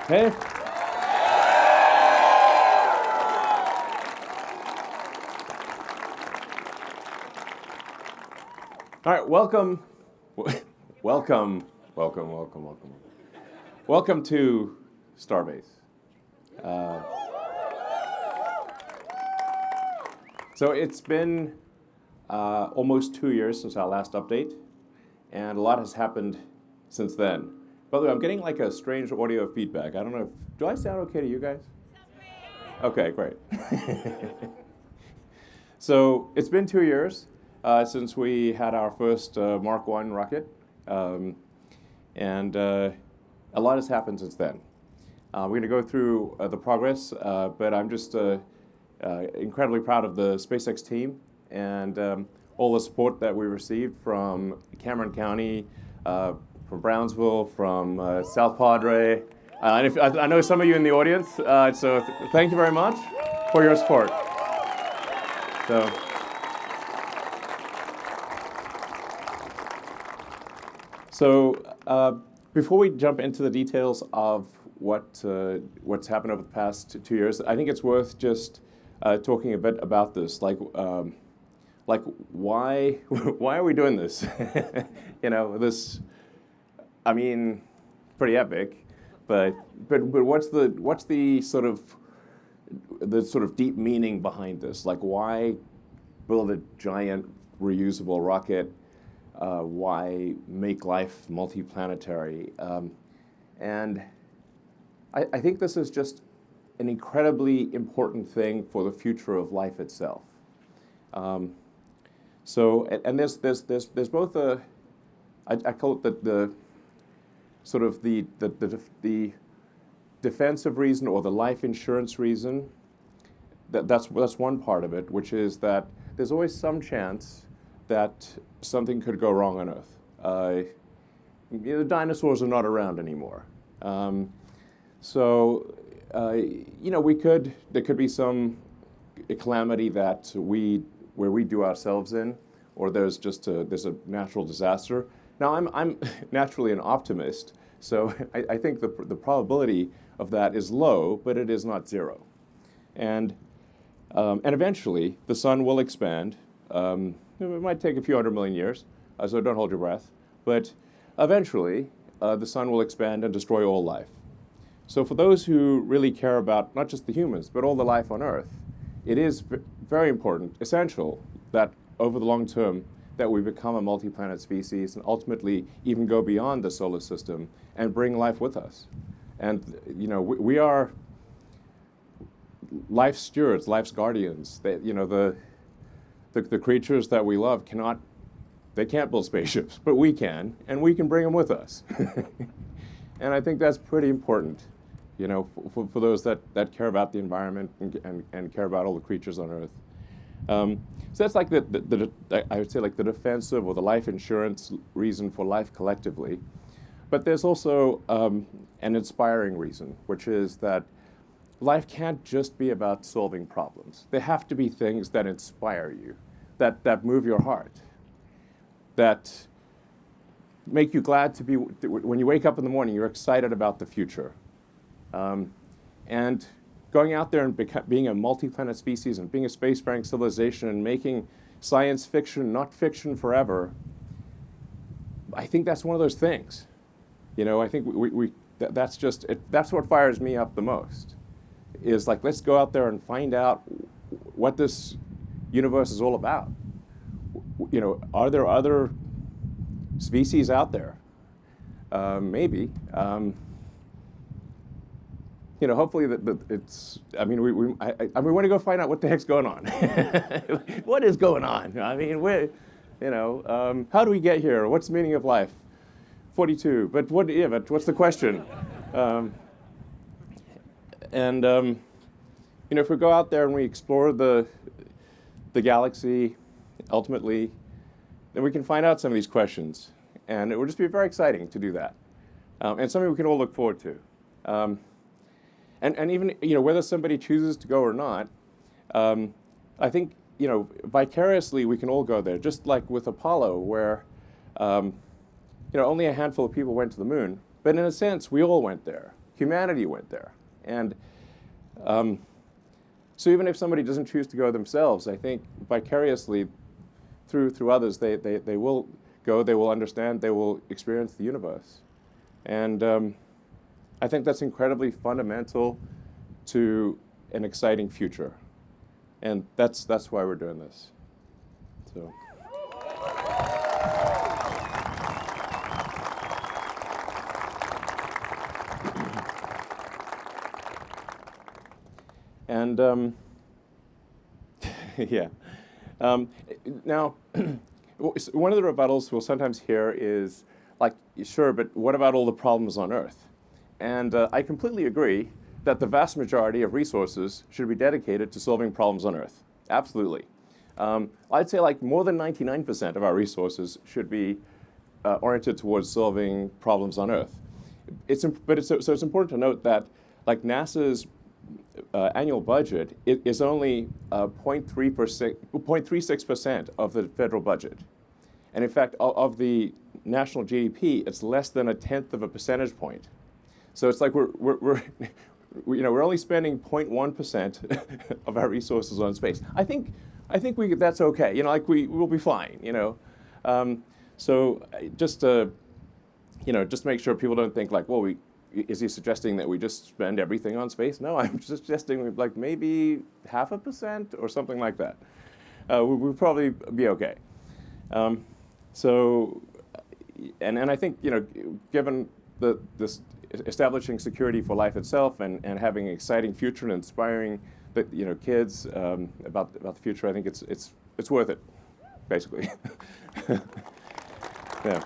Hey. All right, welcome to Starbase. So it's been almost 2 years since our last update, and a lot has happened since then. By the way, I'm getting like a strange audio feedback. I don't know do I sound okay to you guys? Okay, great. So it's been 2 years since we had our first Mark 1 rocket, and a lot has happened since then. We're going to go through the progress, but I'm just incredibly proud of the SpaceX team and all the support that we received from Cameron County, from Brownsville, from South Padre. And I know some of you in the audience, so thank you very much for your support. So before we jump into the details of what's happened over the past 2 years, I think it's worth just talking a bit about this, like why are we doing this? This, I mean, pretty epic, but what's the sort of deep meaning behind this? Like, why build a giant reusable rocket? Why make life multiplanetary? And I think this is just an incredibly important thing for the future of life itself. So there's both I call it the sort of the defensive reason or the life insurance reason. That's one part of it, which is that there's always some chance that something could go wrong on Earth. The dinosaurs are not around anymore. So there could be some calamity that where we do ourselves in, or there's a natural disaster. Now I'm naturally an optimist, so I think the probability of that is low, but it is not zero. And eventually the sun will expand. It might take a few 100 million years, so don't hold your breath. But eventually the sun will expand and destroy all life. So for those who really care about not just the humans, but all the life on Earth, it is very important, essential, that over the long term that we become a multi-planet species and ultimately even go beyond the solar system and bring life with us. And we are life's stewards, life's guardians. The creatures that we love can't build spaceships, but we can, and we can bring them with us. And I think that's pretty important, for those that care about the environment and care about all the creatures on Earth. So that's like I would say like the defensive or the life insurance reason for life collectively. But there's also an inspiring reason, which is that life can't just be about solving problems. There have to be things that inspire you, that move your heart, that make you glad to be, when you wake up in the morning, you're excited about the future. And going out there and being a multi-planet species and being a spacefaring civilization and making science fiction, not fiction forever, I think that's one of those things. I think that's what fires me up the most, is like, let's go out there and find out what this universe is all about. Are there other species out there? Maybe. Hopefully it's. I mean, we want to go find out what the heck's going on. What is going on? I mean, how do we get here? What's the meaning of life? 42. But what's the question? If we go out there and we explore the galaxy, ultimately, then we can find out some of these questions, and it will just be very exciting to do that, and something we can all look forward to. And even whether somebody chooses to go or not, I think vicariously we can all go there. Just like with Apollo, where only a handful of people went to the moon, but in a sense we all went there. humanity went there. And so even if somebody doesn't choose to go themselves, I think vicariously through others, they will go, they will understand, they will experience the universe. And I think that's incredibly fundamental to an exciting future. And that's why we're doing this. So. And yeah. Now, one of the rebuttals we'll sometimes hear is like, sure, but what about all the problems on Earth? And I completely agree that the vast majority of resources should be dedicated to solving problems on Earth. Absolutely. I'd say like more than 99% of our resources should be oriented towards solving problems on Earth. So it's important to note that like NASA's annual budget is only 0.36% of the federal budget. And in fact, of the national GDP, it's less than 1/10 of a percentage point. So it's like we're only spending 0.1% of our resources on space. I think that's okay. You know, like we'll be fine. You know, so just make sure people don't think like, well, is he suggesting that we just spend everything on space? No, I'm suggesting like maybe 0.5% or something like that. We'll probably be okay. And I think, you know, given this establishing security for life itself and having an exciting future and inspiring kids about the future, I think it's worth it, basically. Yeah.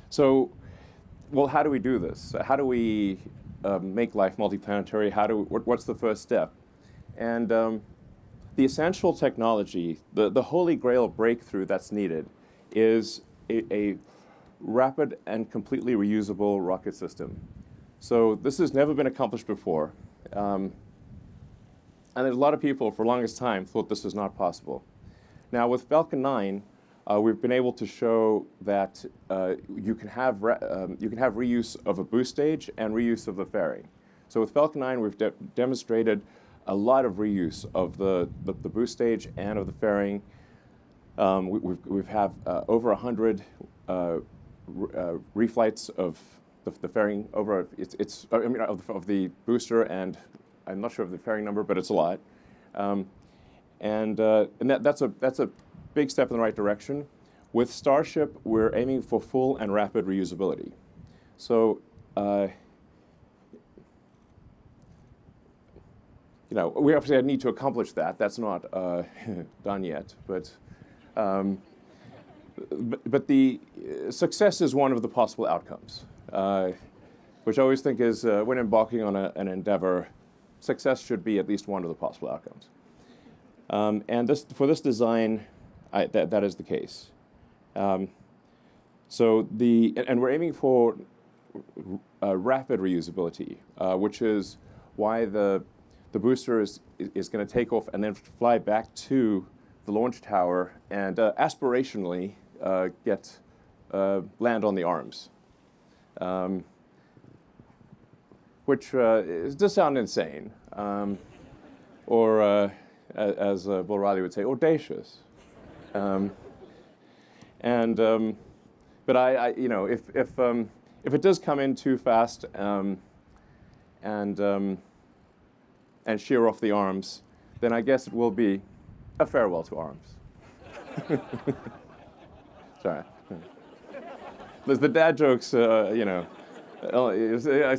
So, well, how do we do this? How do we make life multiplanetary? What's the first step? And the essential technology, the holy grail breakthrough that's needed, is a rapid and completely reusable rocket system. So this has never been accomplished before. And there's a lot of people, for the longest time, thought this was not possible. Now, with Falcon 9, we've been able to show that you can have reuse of a boost stage and reuse of the fairing. So with Falcon 9, we've demonstrated a lot of reuse of the boost stage and of the fairing. We've have over 100 reflights of the fairing of the booster, and I'm not sure of the fairing number, but it's a lot. And that's a big step in the right direction. With Starship, we're aiming for full and rapid reusability. So, we obviously need to accomplish that. That's not done yet, but the success is one of the possible outcomes, which I always think is when embarking on an endeavor, success should be at least one of the possible outcomes. And for this design, that is the case. And we're aiming for rapid reusability, which is why the booster is going to take off and then fly back to the launch tower and aspirationally land on the arms, which does sound insane, or as Bill Riley would say, audacious. But if it does come in too fast and shear off the arms, then I guess it will be a farewell to arms. Sorry. The dad jokes, I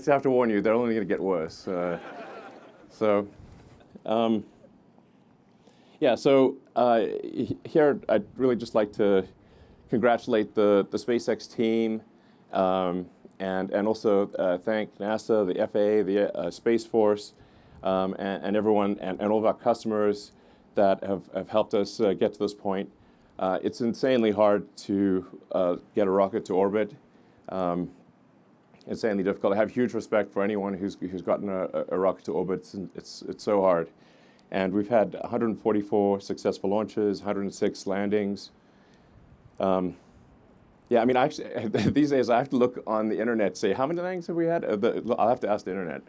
have to warn you, they're only going to get worse. Here I'd really just like to congratulate the SpaceX team and also thank NASA, the FAA, the Space Force, and everyone, and all of our customers that have helped us get to this point. It's insanely hard to get a rocket to orbit. Insanely difficult. I have huge respect for anyone who's gotten a rocket to orbit. It's so hard. And we've had 144 successful launches, 106 landings. Yeah, I mean, actually, these days I have to look on the internet, say, how many landings have we had? I'll have to ask the internet.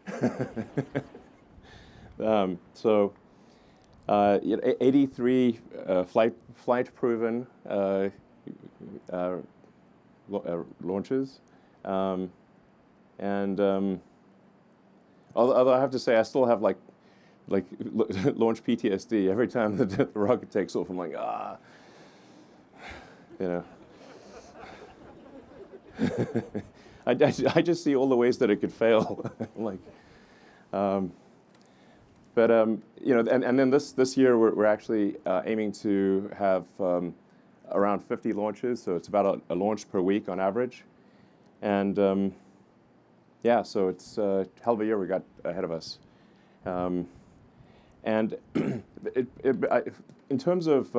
So, 83 flight-proven launches. And although I have to say, I still have like launch PTSD every time the rocket takes off. I'm like, you know. I just see all the ways that it could fail. Like, you know, and then this year we're actually aiming to have around 50 launches, so it's about a launch per week on average, and yeah, so it's a hell of a year we got ahead of us, and in terms of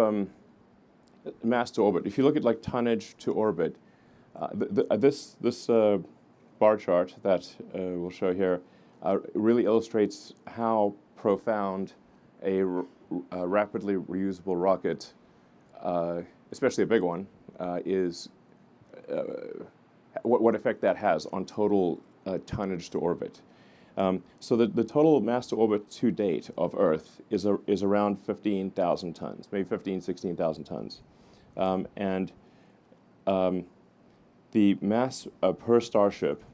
mass to orbit, if you look at like tonnage to orbit. This bar chart that we'll show here really illustrates how profound a rapidly reusable rocket, especially a big one, is, what effect that has on total tonnage to orbit. So the total mass to orbit to date of Earth is around 15,000 tons, maybe 16,000 tons. And the mass per Starship,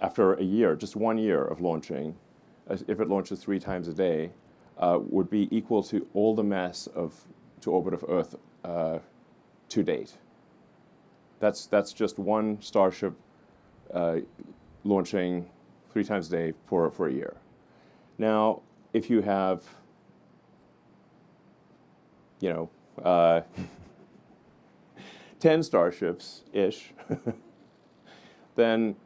after a year, just 1 year of launching, if it launches 3 times a day, would be equal to all the mass to orbit of Earth to date. That's just one Starship launching 3 times a day for a year. Now, if you have, you know, 10 Starships-ish, then,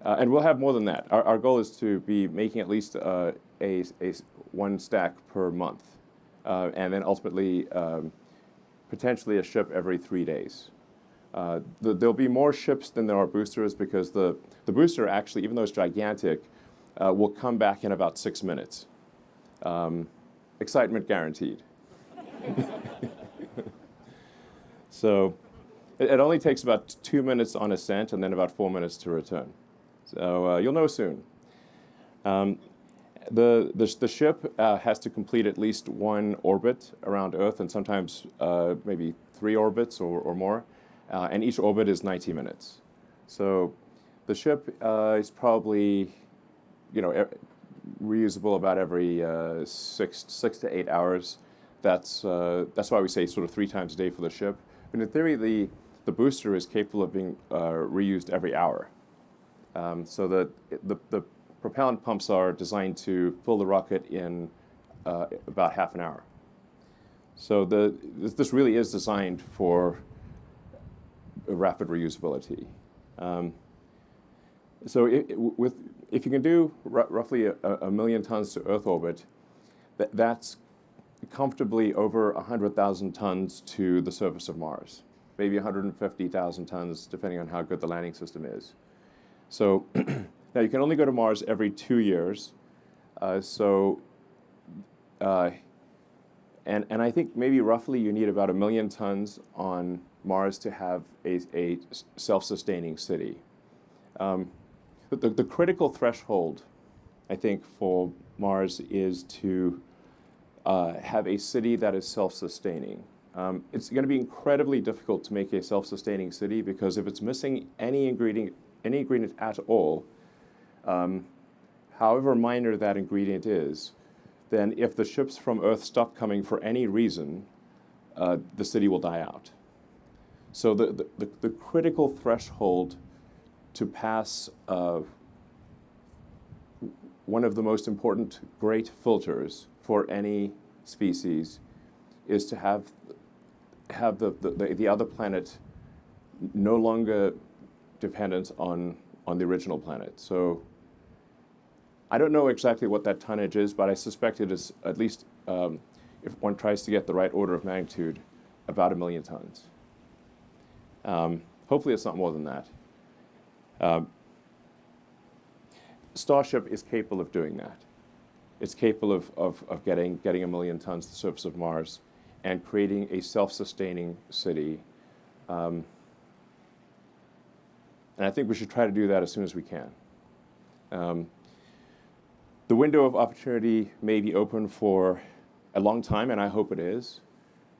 and we'll have more than that. Our goal is to be making at least a one stack per month, and then ultimately potentially a ship every 3 days. There'll be more ships than there are boosters because the booster actually, even though it's gigantic, will come back in about 6 minutes. Excitement guaranteed. So it only takes about 2 minutes on ascent and then about 4 minutes to return. So you'll know soon. The ship has to complete at least 1 orbit around Earth, and sometimes maybe 3 orbits or more. And each orbit is 90 minutes. So the ship is probably, you know, reusable about every 6 to 8 hours. That's why we say sort of 3 times a day for the ship. But in theory, the booster is capable of being reused every hour. So the propellant pumps are designed to fill the rocket in about half an hour. So this really is designed for rapid reusability. So if you can do roughly a million tons to Earth orbit, that's comfortably over 100,000 tons to the surface of Mars. Maybe 150,000 tons, depending on how good the landing system is. So now you can only go to Mars every 2 years. And I think maybe roughly you need about 1 million tons on Mars to have a self-sustaining city. But the critical threshold, I think, for Mars is to have a city that is self-sustaining. It's going to be incredibly difficult to make a self-sustaining city because if it's missing any ingredient at all, however minor that ingredient is, then if the ships from Earth stop coming for any reason, the city will die out. So the critical threshold to pass one of the most important great filters for any species is to have the other planet no longer dependent on the original planet. So I don't know exactly what that tonnage is, but I suspect it is at least, if one tries to get the right order of magnitude, about 1 million tons. Hopefully it's not more than that. Starship is capable of doing that. It's capable of getting 1 million tons to the surface of Mars. and creating a self-sustaining city. And I think we should try to do that as soon as we can. The window of opportunity may be open for a long time, and I hope it is,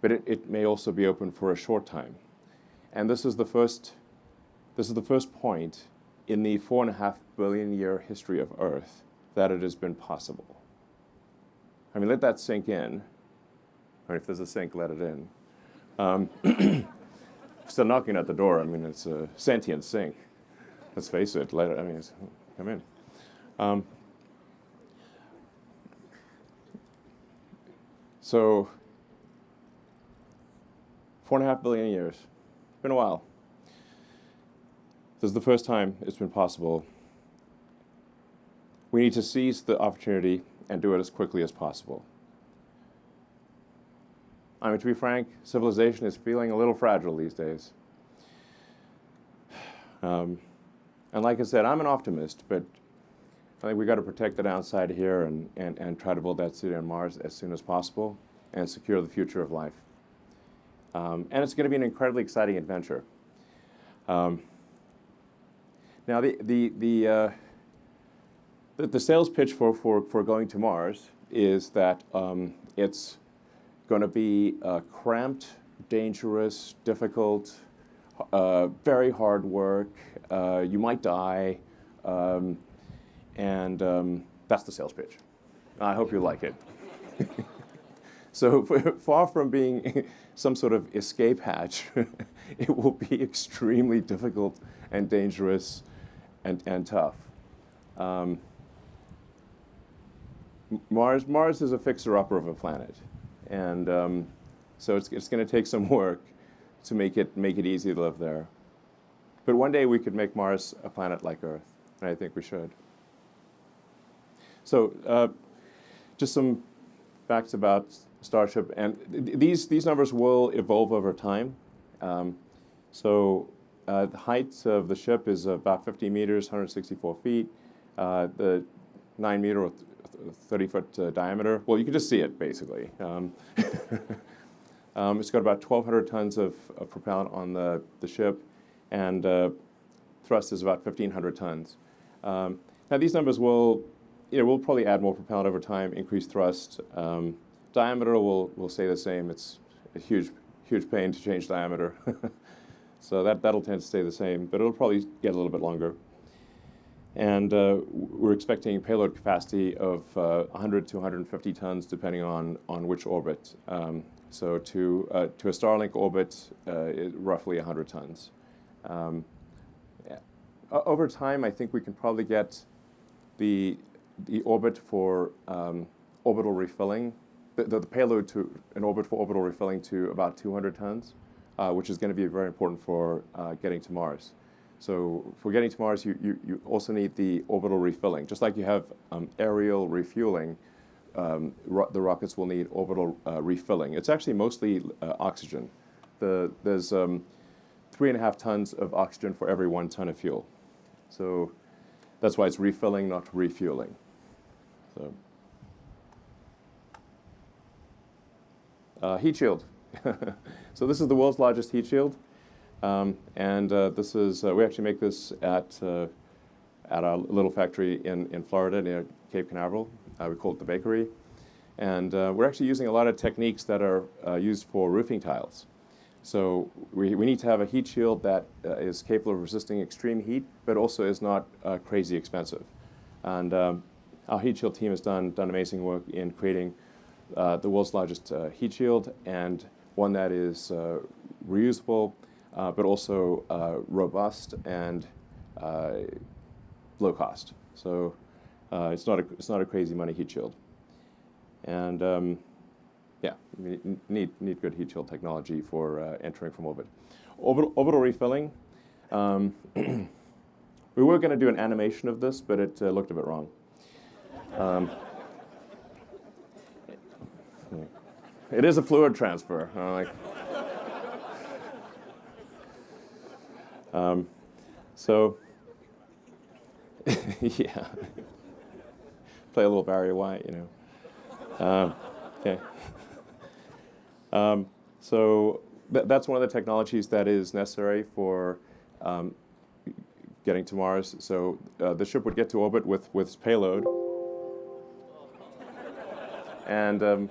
but it may also be open for a short time. And this is the first point in the 4.5 billion year history of Earth that it has been possible. I mean, let that sink in. Or if there's a sink, let it in. Still knocking at the door. I mean, it's a sentient sink. Let's face it. Let it. I mean, come in. So, 4.5 billion years. It's been a while. This is the first time it's been possible. We need to seize the opportunity and do it as quickly as possible. I mean, to be frank, civilization is feeling a little fragile these days. And like I said, I'm an optimist, but I think we've got to protect the downside here and try to build that city on Mars as soon as possible and secure the future of life. And it's going to be an incredibly exciting adventure. Now, the sales pitch for going to Mars is that it's going to be cramped, dangerous, difficult, very hard work. You might die, and that's the sales pitch. I hope you like it. So far from being some sort of escape hatch, it will be extremely difficult and dangerous and tough. Mars is a fixer-upper of a planet, and so it's going to take some work to make it easy to live there. But one day we could make Mars a planet like Earth, and I think we should. So just some facts about Starship, and these numbers will evolve over time. The height of the ship is about 50 meters, 164 feet. The 9 meter or 30-foot diameter. Well, you can just see it, basically. It's got about 1,200 tons of propellant on the ship, and thrust is about 1,500 tons. Now, these numbers we'll probably add more propellant over time, increase thrust. Diameter will stay the same. It's a huge pain to change diameter. So that'll tend to stay the same, but it'll probably get a little bit longer. And we're expecting payload capacity of 100 to 150 tons, depending on which orbit. So to a Starlink orbit, roughly 100 tons. Over time, I think we can probably get the orbit for orbital refilling, the payload to an orbit for orbital refilling to about 200 tons, which is going to be very important for getting to Mars. So for getting to Mars, you also need the orbital refilling. Just like you have aerial refueling, the rockets will need orbital refilling. It's actually mostly oxygen. There's 3.5 tons of oxygen for every 1 ton of fuel. So that's why it's refilling, not refueling. So heat shield. So this is the world's largest heat shield. This is, we actually make this at our little factory in Florida near Cape Canaveral. We call it the bakery. And we're actually using a lot of techniques that are used for roofing tiles. So we need to have a heat shield that is capable of resisting extreme heat, but also is not crazy expensive. And our heat shield team has done amazing work in creating the world's largest heat shield, and one that is reusable, but also robust and low cost. So it's not a crazy money heat shield. And yeah, need good heat shield technology for entering from orbit. Orbital refilling. We were going to do an animation of this, but it looked a bit wrong. It is a fluid transfer. So, yeah. Play a little Barry White, you know. Okay. So that's one of the technologies that is necessary for um, getting to Mars. So the ship would get to orbit with its payload, and um,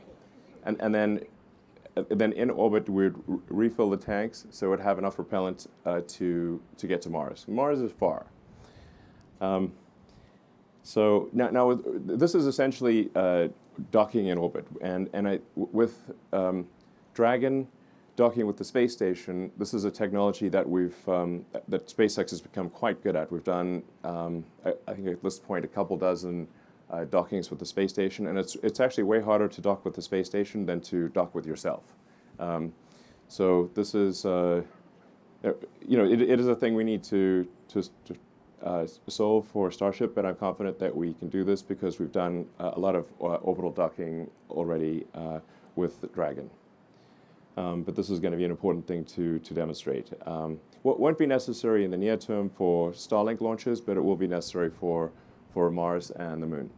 and then in orbit we'd refill the tanks so it would have enough propellant to get to Mars. Mars is far. Um, so now this is essentially docking in orbit, and with Dragon docking with the space station, this is a technology that that SpaceX has become quite good at. We've done, I think at this point, a couple dozen dockings with the space station, and it's actually way harder to dock with the space station than to dock with yourself. So this is, it is a thing we need to solve for Starship, but I'm confident that we can do this because we've done a lot of orbital docking already with Dragon. But this is going to be an important thing to demonstrate. Won't be necessary in the near term for Starlink launches, but it will be necessary for Mars and the Moon.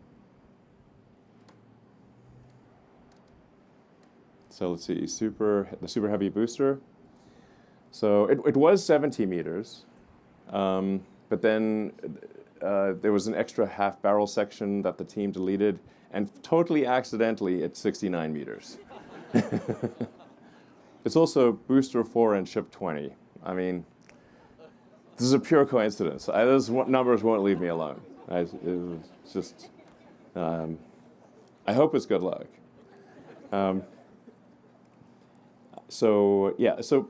So let's see, the super heavy booster. So it was 70 meters, but then there was an extra half barrel section that the team deleted, and totally accidentally it's 69 meters. It's also booster 4 and ship 20. I mean, this is a pure coincidence. Those numbers won't leave me alone. It's just, I hope it's good luck. So yeah, so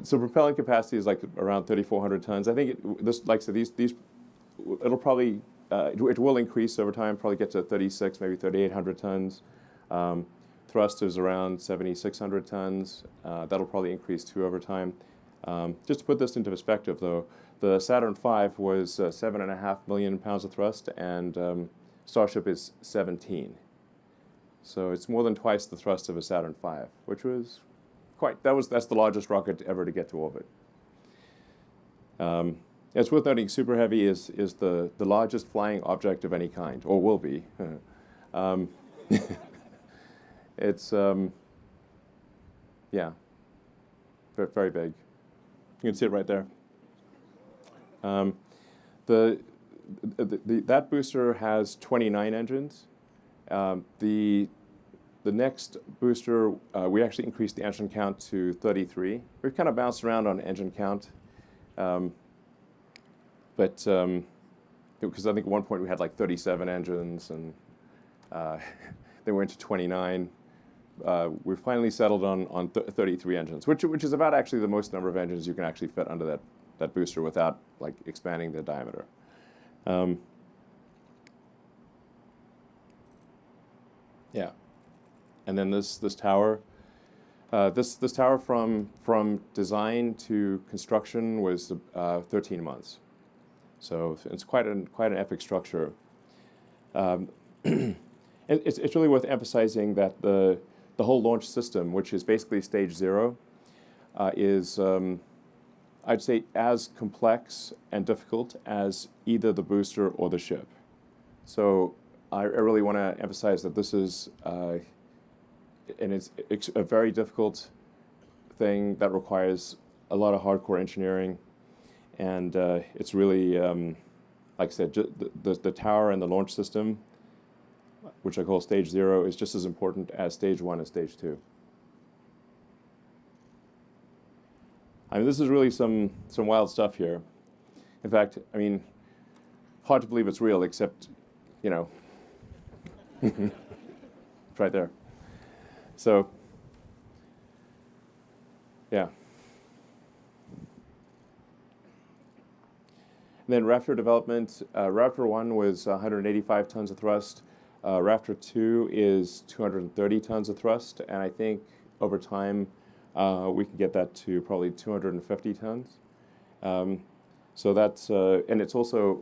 so propellant capacity is like around 3,400 tons. I think like I said, it'll probably it will increase over time. Probably get to 36, maybe 3,800 tons. Thrust is around 7,600 tons. That'll probably increase too over time. Just to put this into perspective, though, the Saturn V was 7.5 million pounds of thrust, and Starship is 17. So it's more than twice the thrust of a Saturn V, which was that's the largest rocket ever to get to orbit. It's worth noting Super Heavy is the largest flying object of any kind, or will be. It's yeah, very big. You can see it right there. That booster has 29 engines. The next booster, we actually increased the engine count to 33. We've kind of bounced around on engine count, but because I think at one point we had like 37 engines, and then we went to 29. We finally settled on 33 engines, which is about actually the most number of engines you can actually fit under that booster without like expanding the diameter. Yeah, and then this tower, this tower from design to construction was 13 months, so it's quite an epic structure. It's really worth emphasizing that the whole launch system, which is basically stage 0, is I'd say as complex and difficult as either the booster or the ship. So I really want to emphasize that this is and it's a very difficult thing that requires a lot of hardcore engineering, and it's really like I said, the tower and the launch system, which I call stage 0, is just as important as stage 1 and stage 2. I mean, this is really some wild stuff here. In fact, I mean, hard to believe it's real, except, it's right there. So, yeah. And then Raptor development. Raptor 1 was 185 tons of thrust. Raptor 2 is 230 tons of thrust, and I think over time we can get that to probably 250 tons. So that's, and it's also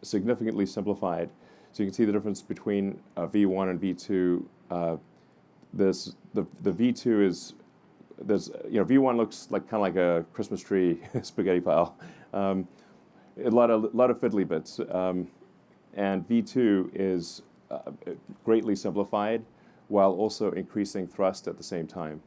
significantly simplified. So you can see the difference between V1 and V2. The V2 is, V1 looks like kind of like a Christmas tree spaghetti pile. A lot of fiddly bits. And V2 is greatly simplified while also increasing thrust at the same time.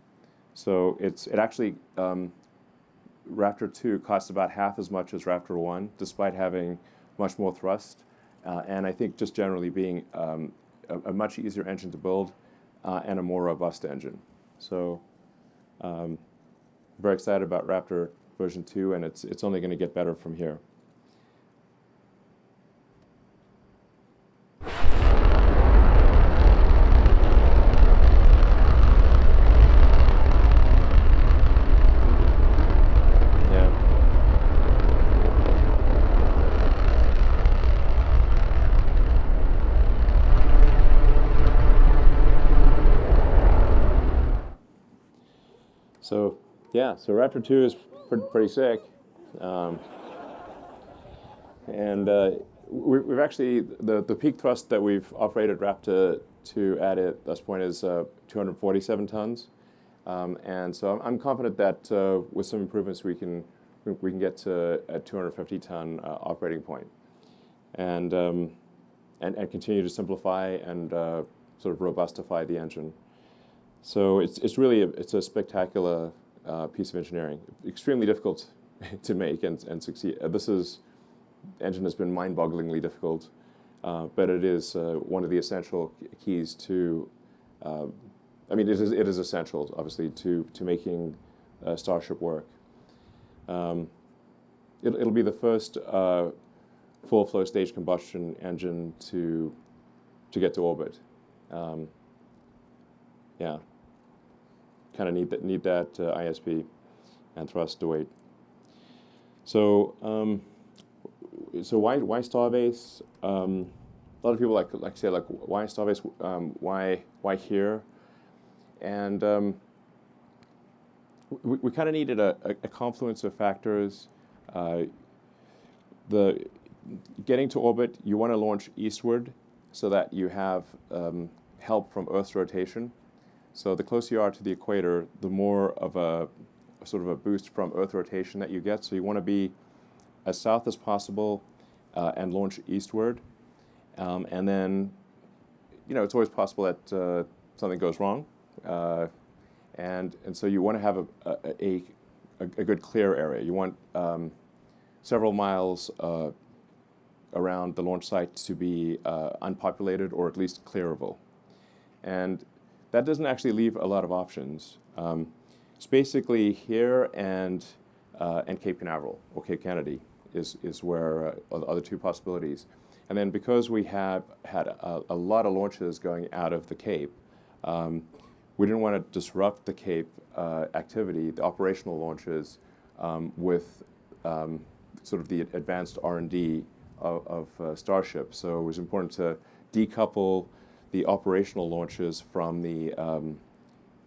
So it actually, Raptor 2 costs about half as much as Raptor 1, despite having much more thrust, and I think just generally being a much easier engine to build and a more robust engine. So very excited about Raptor version 2, and it's only going to get better from here. So yeah, so Raptor 2 is pretty sick, and we've actually the peak thrust that we've operated Raptor 2 at this point is 247 tons, and so I'm confident that with some improvements we can get to a 250 ton operating point, and continue to simplify and sort of robustify the engine. So it's really a spectacular piece of engineering. Extremely difficult to make and succeed. Engine has been mind-bogglingly difficult, but it is one of the essential keys to. I mean, it is essential, obviously, to making Starship work. It'll be the first full flow stage combustion engine to get to orbit. Yeah, kind of need that ISP and thrust to weight. So why Starbase? A lot of people like say why Starbase? Why here? And we kind of needed a confluence of factors. Getting to orbit, you want to launch eastward so that you have help from Earth's rotation. So the closer you are to the equator, the more of a sort of a boost from Earth rotation that you get. So you want to be as south as possible and launch eastward. And then, it's always possible that something goes wrong. And so you want to have a good clear area. You want several miles around the launch site to be unpopulated or at least clearable. And that doesn't actually leave a lot of options. It's basically here and Cape Canaveral or Cape Kennedy is where are the other two possibilities. And then because we have had a lot of launches going out of the Cape, we didn't want to disrupt the Cape activity, the operational launches, with sort of the advanced R&D of Starship. So it was important to decouple the operational launches from the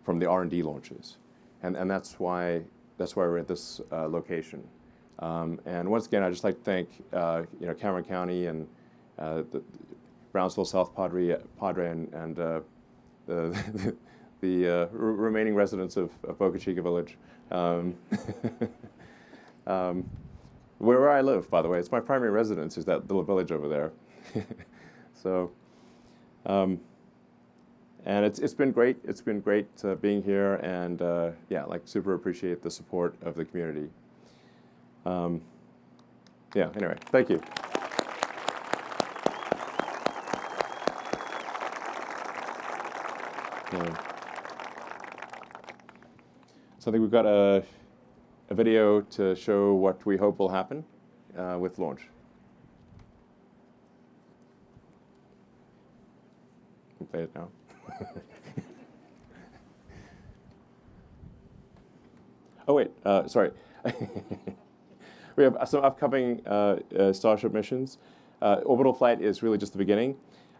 R&D launches, and that's why we're at this location. And once again, I'd just like to thank Cameron County and the Brownsville South Padre and the remaining residents of Boca Chica Village, where I live, by the way. It's my primary residence is that little village over there. So. And it's been great. It's been great being here, and super appreciate the support of the community. Anyway, thank you. So I think we've got a video to show what we hope will happen with launch. Play it now. Oh wait, sorry. We have some upcoming Starship missions. Orbital flight is really just the beginning.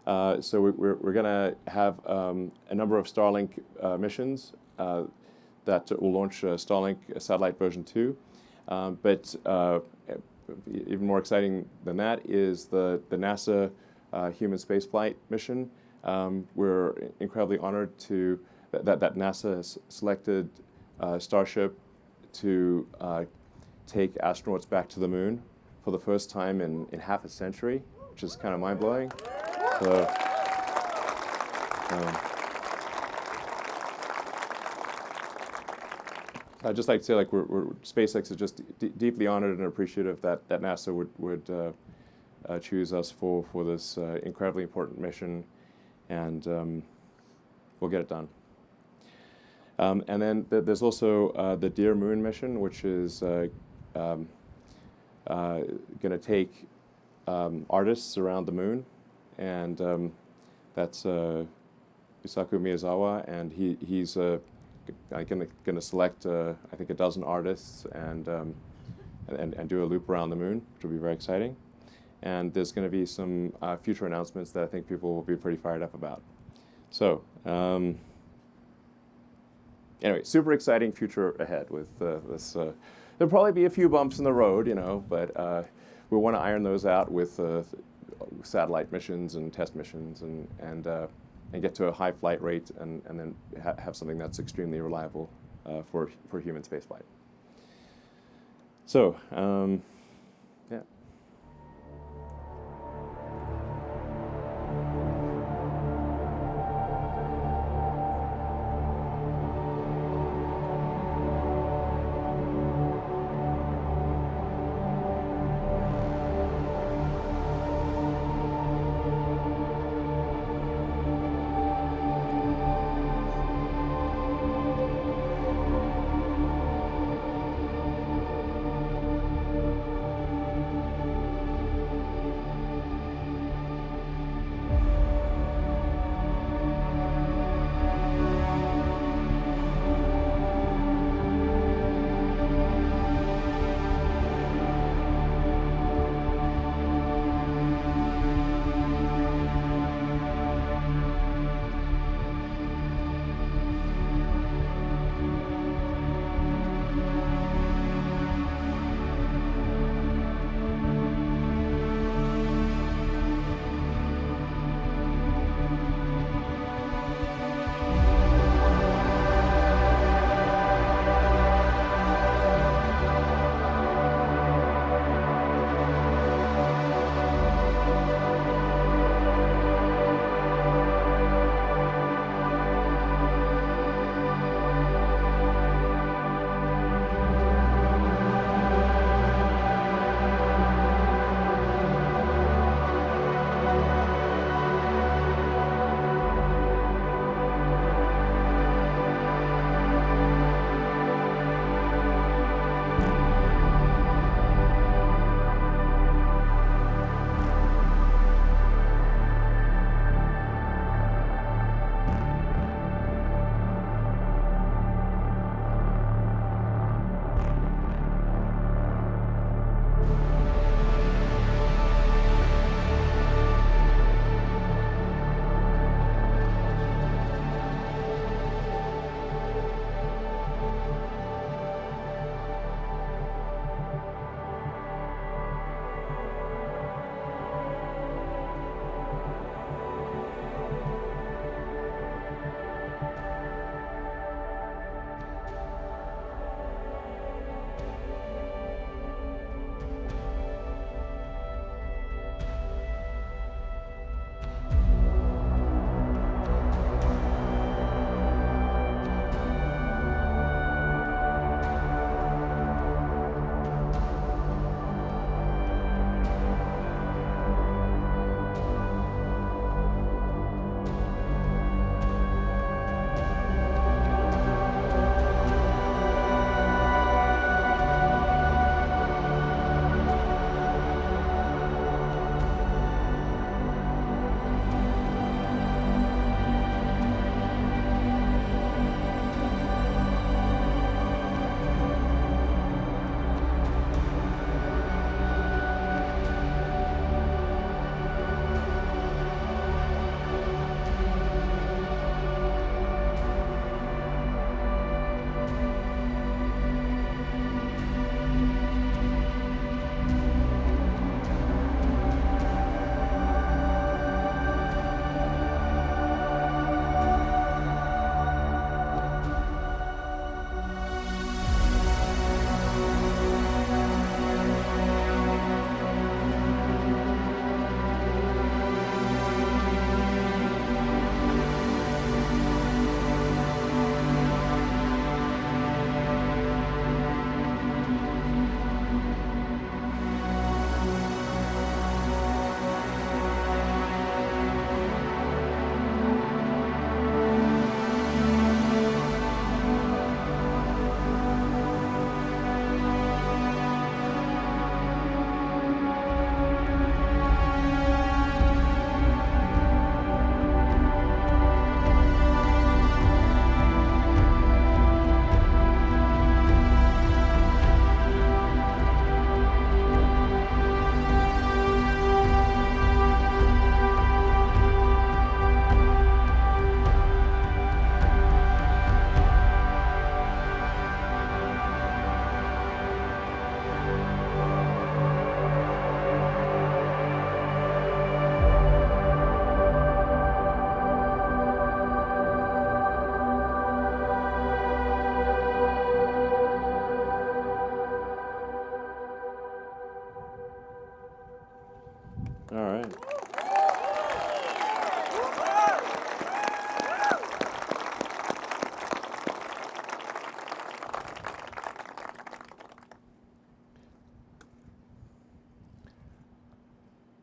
So we're going to have a number of Starlink missions that will launch Starlink satellite version 2. But even more exciting than that is the NASA human spaceflight mission. We're incredibly honored that NASA has selected Starship to take astronauts back to the moon for the first time in half a century, which is kind of mind-blowing. So, I'd just like to say, like, SpaceX is just deeply honored and appreciative that NASA would choose us for this incredibly important mission, and we'll get it done. And then there's also the Dear Moon mission, which is going to take artists around the moon, and that's Yusaku Miyazawa, and he's going to select I think a dozen artists and do a loop around the moon, which will be very exciting. And there's going to be some future announcements that I think people will be pretty fired up about. So anyway, super exciting future ahead with this. There'll probably be a few bumps in the road, you know, but we want to iron those out with satellite missions and test missions and get to a high flight rate and then have something that's extremely reliable for human spaceflight. So, yeah.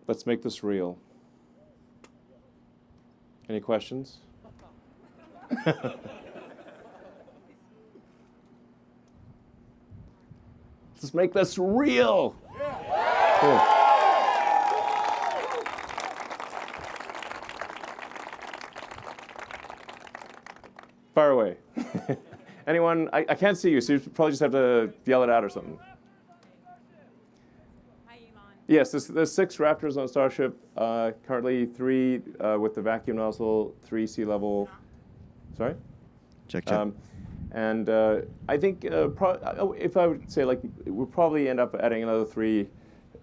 Let's make this real. Any questions? Let's make this real. Cool. Fire away. Anyone? I can't see you, so you probably just have to yell it out or something. Hi, Elon. Yes, there's 6 Raptors on Starship. Currently 3 with the vacuum nozzle, 3 sea level. Sorry? Check. And I think if I would say, like, we'll probably end up adding another 3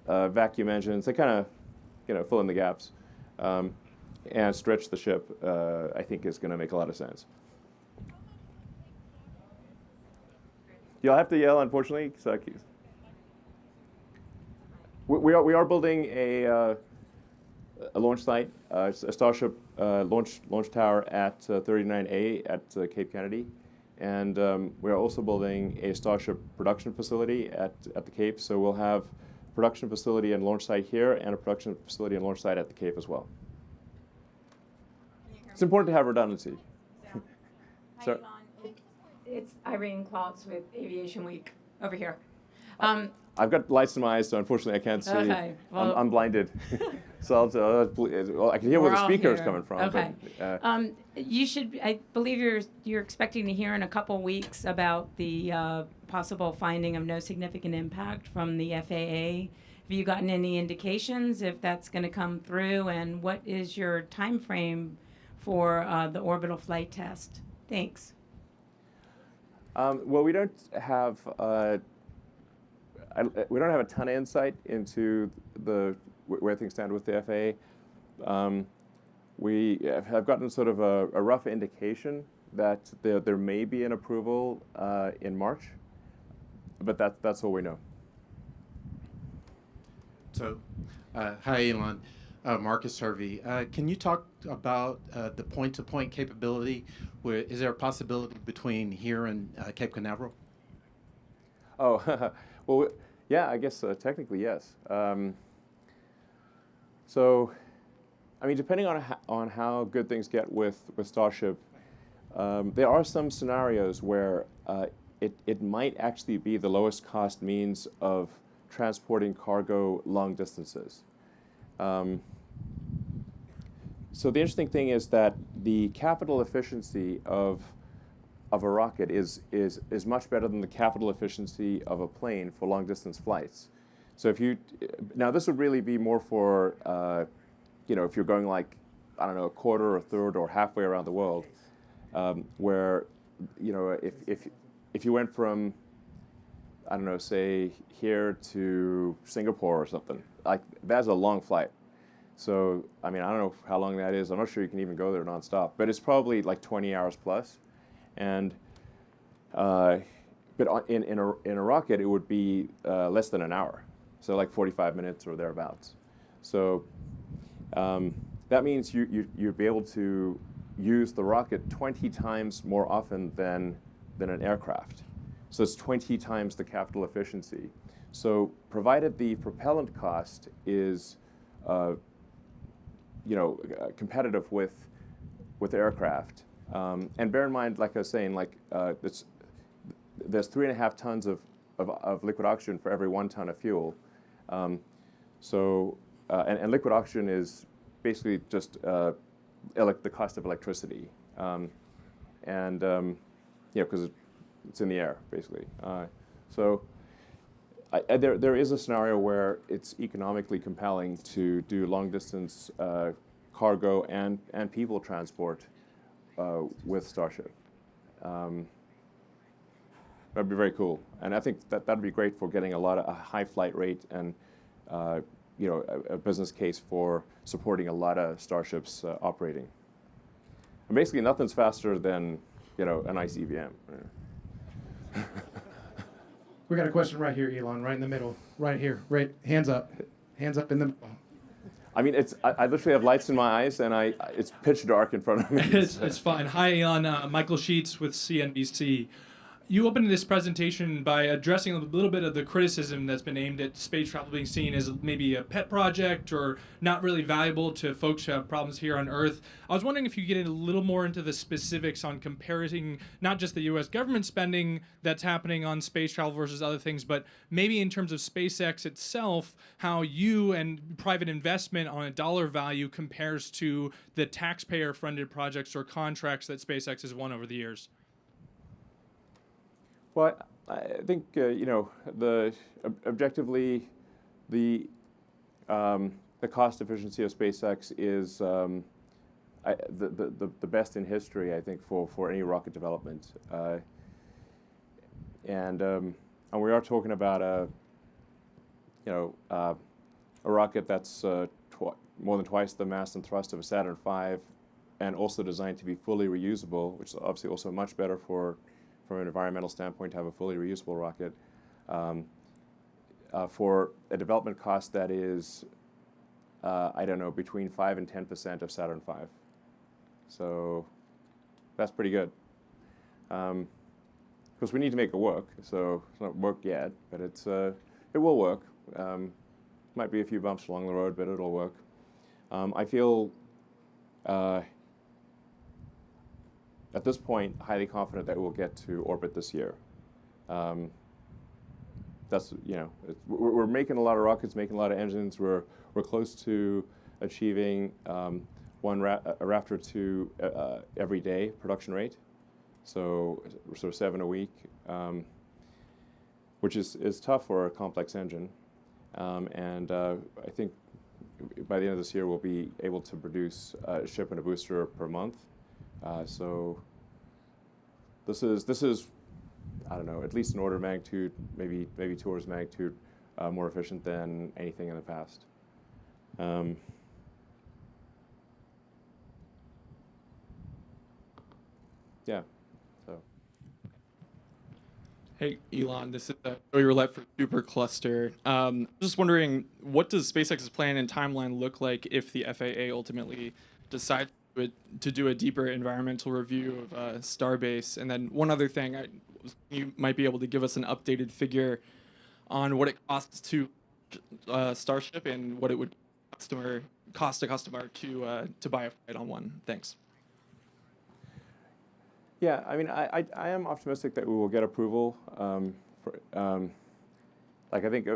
vacuum engines. They kind of, fill in the gaps and stretch the ship. I think is going to make a lot of sense. You'll have to yell, unfortunately. So we are building a launch site, a Starship launch tower at 39A at Cape Kennedy. And we're also building a Starship production facility at the Cape. So we'll have a production facility and launch site here and a production facility and launch site at the Cape as well. It's important to have redundancy. Hi, So- Elon. It's Irene Klotz with Aviation Week over here. I've got lights in my eyes, so unfortunately I can't see. Okay, well- I'm blinded. So I can hear where We're the all speaker is here. coming from. Okay. But, You should. I believe you're expecting to hear in a couple weeks about the possible finding of no significant impact from the FAA. Have you gotten any indications if that's going to come through, and what is your time frame for the orbital flight test? Thanks. well, we don't have a ton of insight into where things stand with the FAA. We have gotten sort of a rough indication that there may be an approval in March, but that's all we know. So, hi, Elon. Marcus Hervey. Can you talk about the point-to-point capability? Is there a possibility between here and Cape Canaveral? Oh, well, yeah, I guess technically yes. So, I mean, depending on how good things get with Starship, there are some scenarios where it might actually be the lowest cost means of transporting cargo long distances. So the interesting thing is that the capital efficiency of a rocket is much better than the capital efficiency of a plane for long distance flights. So now this would really be more for if you're going like, I don't know, a quarter or a third or halfway around the world, where if you went from, I don't know, say here to Singapore or something, like that's a long flight. So, I mean, I don't know how long that is. I'm not sure you can even go there nonstop, but it's probably like 20 hours plus. And, but in a rocket, it would be less than an hour. So like 45 minutes or thereabouts. So that means you'd be able to use the rocket 20 times more often than an aircraft. So it's 20 times the capital efficiency. So provided the propellant cost is competitive with aircraft. And bear in mind, like I was saying, there's 3.5 tons of liquid oxygen for every 1 ton of fuel. And liquid oxygen is basically just the cost of electricity. Because it's in the air, basically. There is a scenario where it's economically compelling to do long-distance cargo and people transport with Starship. That'd be very cool, and I think that'd be great for getting a high flight rate and a business case for supporting a lot of Starships operating. And basically, nothing's faster than an ICE EVM. We got a question right here, Elon, right in the middle, right here, right, hands up in the middle. I mean, I literally have lights in my eyes, and it's pitch dark in front of me. It's fine. Hi, Elon. Michael Sheets with CNBC. You opened this presentation by addressing a little bit of the criticism that's been aimed at space travel being seen as maybe a pet project or not really valuable to folks who have problems here on Earth. I was wondering if you could get a little more into the specifics on comparing not just the U.S. government spending that's happening on space travel versus other things, but maybe in terms of SpaceX itself, how you and private investment on a dollar value compares to the taxpayer-funded projects or contracts that SpaceX has won over the years. Well, I think objectively, the cost efficiency of SpaceX is the best in history, I think, for any rocket development, and we are talking about a rocket that's more than twice the mass and thrust of a Saturn V, and also designed to be fully reusable, which is obviously also much better from an environmental standpoint to have a fully reusable rocket, for a development cost that is, I don't know, between 5 and 10% of Saturn V. So that's pretty good. Of course, we need to make it work, so it's not worked yet, but it will work. Might be a few bumps along the road, but it'll work. I feel at this point, highly confident that we'll get to orbit this year. That's we're making a lot of rockets, making a lot of engines. We're close to achieving a Raptor 2 every day production rate, so sort of 7 a week, which is tough for a complex engine. And I think by the end of this year, we'll be able to produce a ship and a booster per month. So this is I don't know, at least an order of magnitude, maybe 2 orders of magnitude more efficient than anything in the past. Yeah. So. Hey, Elon, this is Joey Roulette for Supercluster. Just wondering, what does SpaceX's plan and timeline look like if the FAA ultimately decides to do a deeper environmental review of Starbase? And then one other thing, you might be able to give us an updated figure on what it costs to Starship and what it would cost a customer to buy a flight on one. Thanks. Yeah, I mean, I am optimistic that we will get approval. I think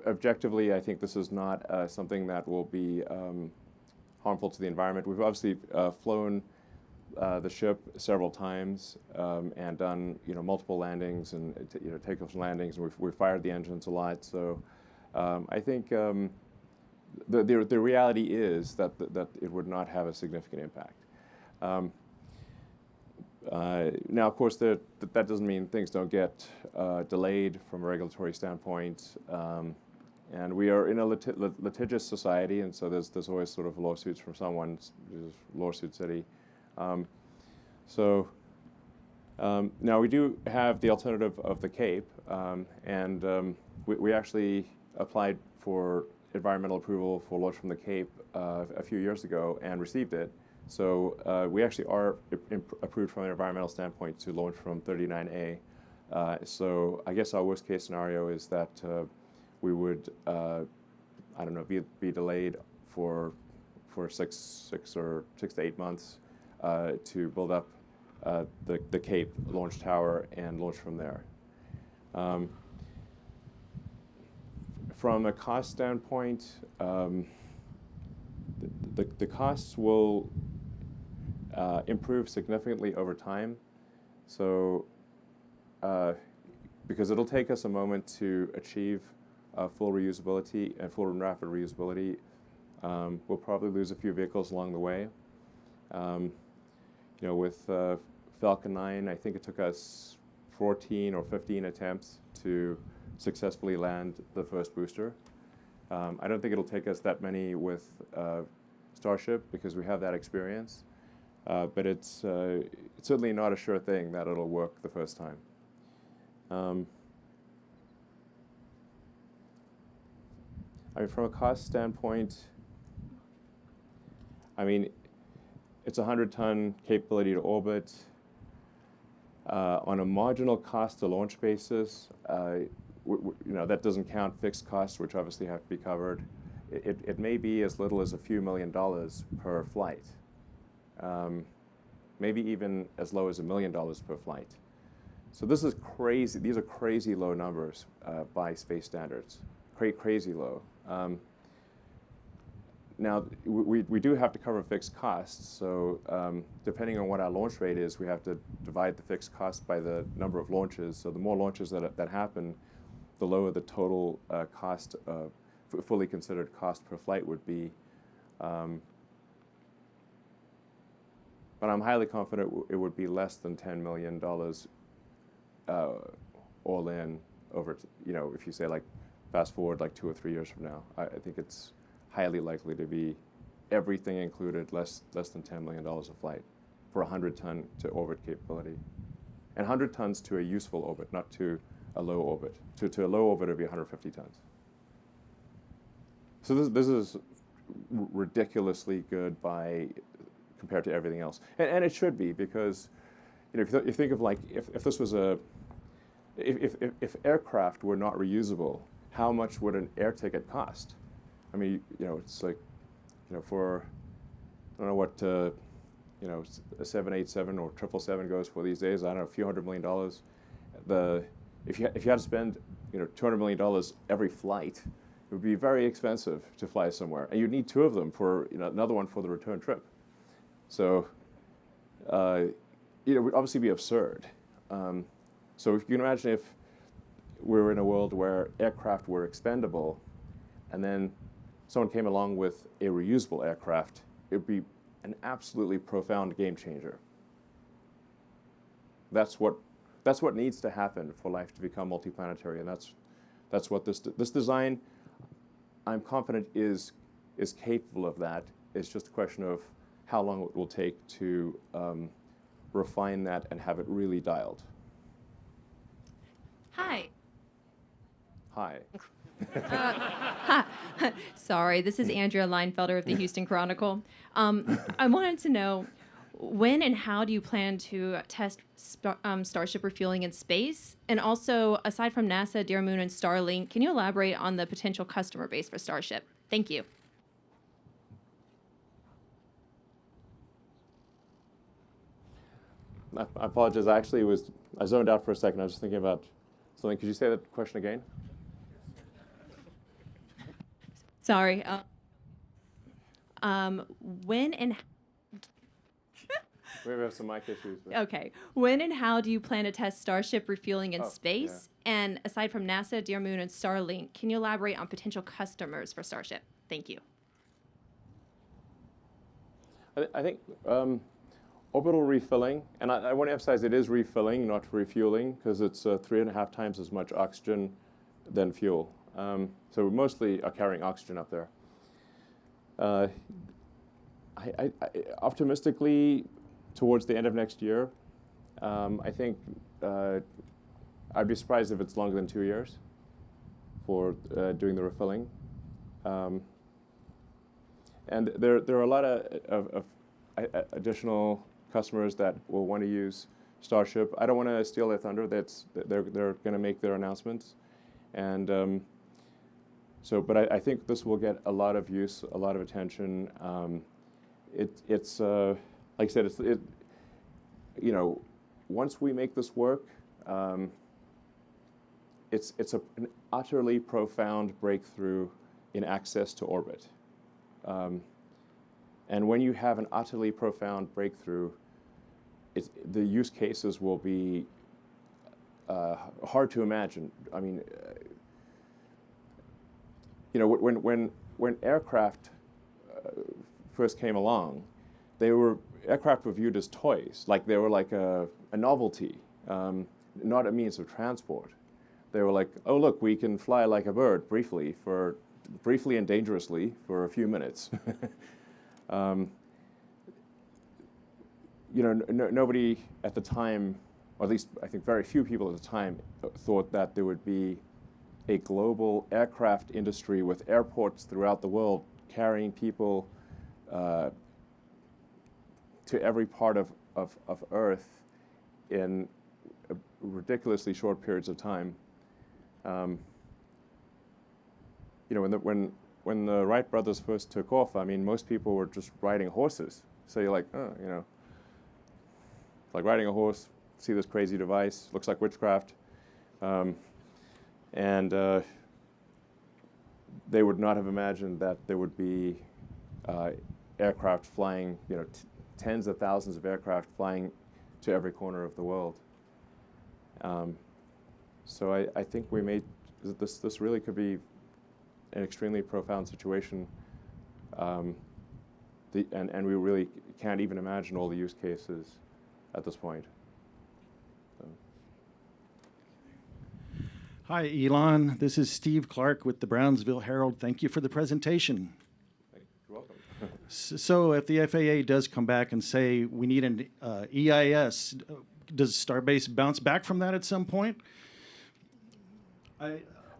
objectively, I think this is not something that will be harmful to the environment. We've obviously flown the ship several times and done multiple landings and takeoffs and landings, and we've fired the engines a lot. So I think the reality is that it would not have a significant impact. Now, of course, that doesn't mean things don't get delayed from a regulatory standpoint. And we are in a litigious society, and so there's always sort of lawsuits from someone, lawsuit city. Now we do have the alternative of the Cape, and we actually applied for environmental approval for launch from the Cape a few years ago and received it. So we actually are approved from an environmental standpoint to launch from 39A. So I guess our worst case scenario is that we would, I don't know, be delayed for 6 to 8 months to build up the Cape launch tower and launch from there. From a cost standpoint, the costs will improve significantly over time. So because it'll take us a moment to achieve full reusability and full and rapid reusability, we'll probably lose a few vehicles along the way. With Falcon 9, I think it took us 14 or 15 attempts to successfully land the first booster. I don't think it'll take us that many with Starship because we have that experience. But it's certainly not a sure thing that it'll work the first time. I mean, from a cost standpoint, I mean, it's a 100-ton capability to orbit. On a marginal cost to launch basis, that doesn't count fixed costs, which obviously have to be covered. It may be as little as a few $1,000,000 per flight, maybe even as low as $1 million per flight. So this is crazy. These are crazy low numbers by space standards, crazy low. Now, we do have to cover fixed costs, so depending on what our launch rate is, we have to divide the fixed cost by the number of launches. So the more launches that happen, the lower the total cost, fully considered cost per flight would be. But I'm highly confident it would be less than $10 million all in over, if you say like fast forward like 2 or 3 years from now. I think it's highly likely to be everything included less than $10 million a flight for a 100-ton to orbit capability. And 100 tons to a useful orbit, not to a low orbit. To a low orbit, it would be 150 tons. So this is ridiculously good compared to everything else. And it should be, because if you think of like, if this was if aircraft were not reusable, how much would an air ticket cost? I mean, it's like, for, I don't know what, a 787 or 777 goes for these days. I don't know, a few $100 million. If you had to spend, $200 million every flight, it would be very expensive to fly somewhere, and you'd need 2 of them for, another one for the return trip. So, it would obviously be absurd. So if you can imagine if we were in a world where aircraft were expendable, and then someone came along with a reusable aircraft, it would be an absolutely profound game changer. That's what needs to happen for life to become multiplanetary, and that's what this design, I'm confident, is capable of that. It's just a question of how long it will take to refine that and have it really dialed. Hi. Hi. Sorry, this is Andrea Leinfelder of the Houston Chronicle. I wanted to know, when and how do you plan to test Starship refueling in space? And also, aside from NASA, Dear Moon, and Starlink, can you elaborate on the potential customer base for Starship? Thank you. I apologize. I zoned out for a second. I was just thinking about something. Could you say that question again? Sorry. When and We have some mic issues. okay. When and how do you plan to test Starship refueling in space? Yeah. And aside from NASA, Dear Moon, and Starlink, can you elaborate on potential customers for Starship? Thank you. I think orbital refilling, and I want to emphasize it is refilling, not refueling, because it's 3.5 times as much oxygen than fuel. So we mostly are carrying oxygen up there. I optimistically, towards the end of next year, I think I'd be surprised if it's longer than 2 years for doing the refilling. And there are a lot of additional customers that will want to use Starship. I don't want to steal their thunder. They're going to make their announcements, and but I think this will get a lot of use, a lot of attention. It's like I said, once we make this work, it's an utterly profound breakthrough in access to orbit. And when you have an utterly profound breakthrough, the use cases will be hard to imagine. I mean, when aircraft first came along, aircraft were viewed as toys, like they were like a novelty, not a means of transport. They were like, oh look, we can fly like a bird briefly and dangerously for a few minutes. Nobody at the time, or at least I think very few people at the time, thought that there would be a global aircraft industry with airports throughout the world carrying people to every part of Earth in ridiculously short periods of time. When the Wright brothers first took off, I mean, most people were just riding horses. So you're like, oh, like riding a horse, see this crazy device, looks like witchcraft. And they would not have imagined that there would be aircraft flying, tens of thousands of aircraft flying to every corner of the world. So I think we made this really could be an extremely profound situation, and we really can't even imagine all the use cases at this point. So. Hi, Elon. This is Steve Clark with the Brownsville Herald. Thank you for the presentation. You're welcome. So if the FAA does come back and say we need an EIS, does Starbase bounce back from that at some point?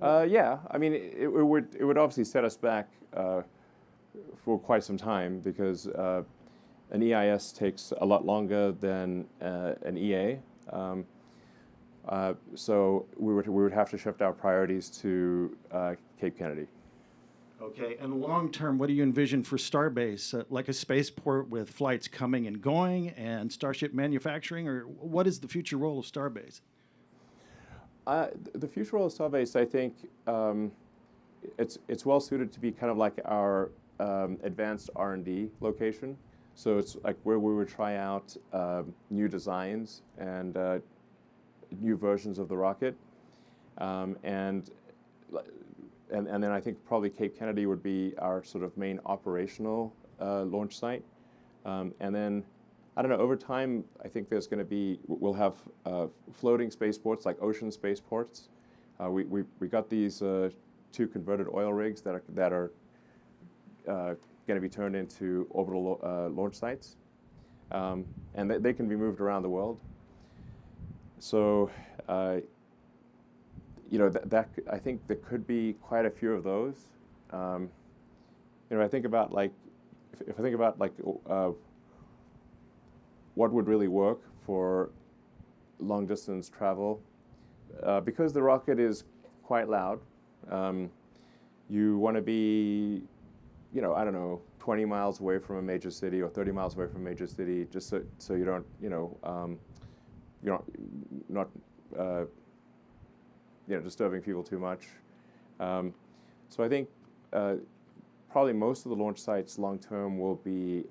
Yeah, I mean, it would obviously set us back for quite some time because an EIS takes a lot longer than an EA. So we would have to shift our priorities to Cape Kennedy. Okay, and long term, what do you envision for Starbase? Like a spaceport with flights coming and going and Starship manufacturing, or what is the future role of Starbase? The future role of Starbase, I think, it's well suited to be kind of like our advanced R&D location. So it's like where we would try out new designs and new versions of the rocket, and then I think probably Cape Kennedy would be our sort of main operational launch site, and then. I don't know, over time, I think we'll have floating spaceports, like ocean spaceports. We got these 2 converted oil rigs that are going to be turned into orbital launch sites. And they can be moved around the world. So, I think there could be quite a few of those. I think about if I think about what would really work for long distance travel. Because the rocket is quite loud, you want to be, 20 miles away from a major city or 30 miles away from a major city, just so you don't, you're not, disturbing people too much. So I think probably most of the launch sites long term will be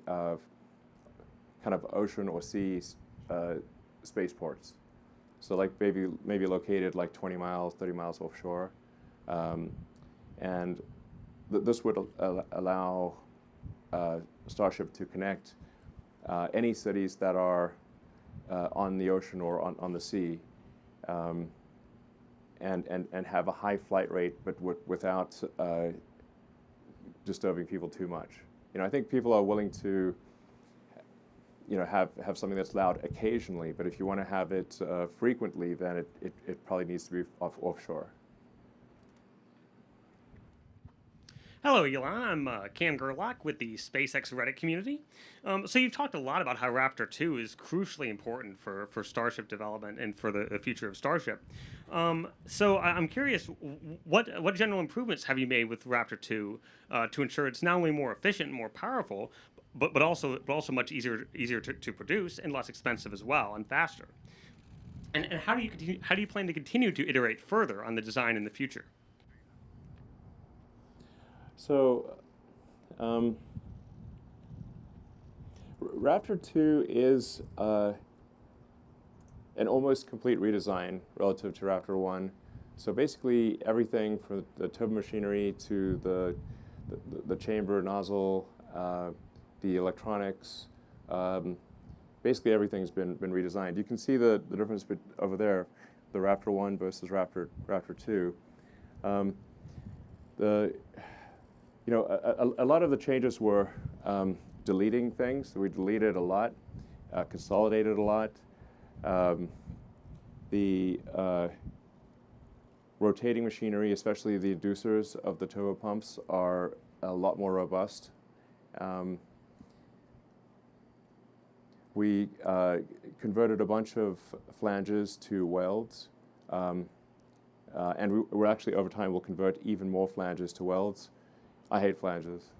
kind of ocean or sea spaceports. So like maybe located like 20 miles, 30 miles offshore. And this would allow Starship to connect any cities that are on the ocean or on the sea, and have a high flight rate, but without disturbing people too much. I think people are willing to have something that's loud occasionally, but if you want to have it frequently, then it probably needs to be offshore. Hello, Elon. I'm Cam Gerlach with the SpaceX Reddit community. So you've talked a lot about how Raptor 2 is crucially important for Starship development and for the future of Starship. So I'm curious, what general improvements have you made with Raptor 2 to ensure it's not only more efficient and more powerful, but also much easier to produce and less expensive as well and faster? And how do you plan to continue to iterate further on the design in the future? So, Raptor 2 is an almost complete redesign relative to Raptor 1. So basically everything from the turbomachinery to the chamber, nozzle, the electronics, basically everything's been redesigned. You can see the difference over there, the Raptor 1 versus Raptor 2. A lot of the changes were deleting things. We deleted a lot, consolidated a lot. The rotating machinery, especially the inducers of the turbo pumps, are a lot more robust. we converted a bunch of flanges to welds, and we're actually over time will convert even more flanges to welds. I hate flanges,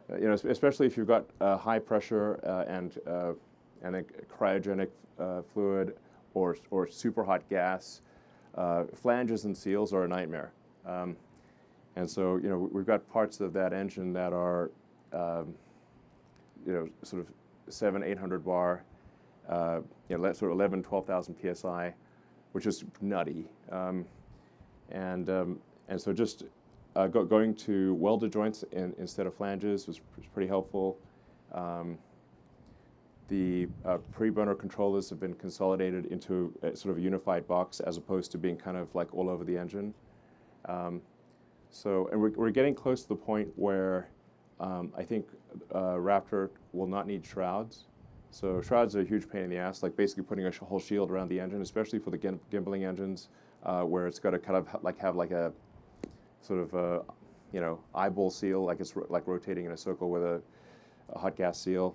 especially if you've got high pressure and a cryogenic fluid or super hot gas. Flanges and seals are a nightmare. And so, we've got parts of that engine that are, sort of 700-800 bar, sort of 11, 12,000 psi, which is nutty. And so just going to welded joints instead of flanges was pretty helpful. The pre-burner controllers have been consolidated into a sort of a unified box as opposed to being kind of like all over the engine. And we're getting close to the point where I think Raptor will not need shrouds. So shrouds are a huge pain in the ass, like basically putting a whole shield around the engine, especially for the gimbaling engines, where it's got to kind of have like a sort of eyeball seal, like it's like rotating in a circle with a hot gas seal.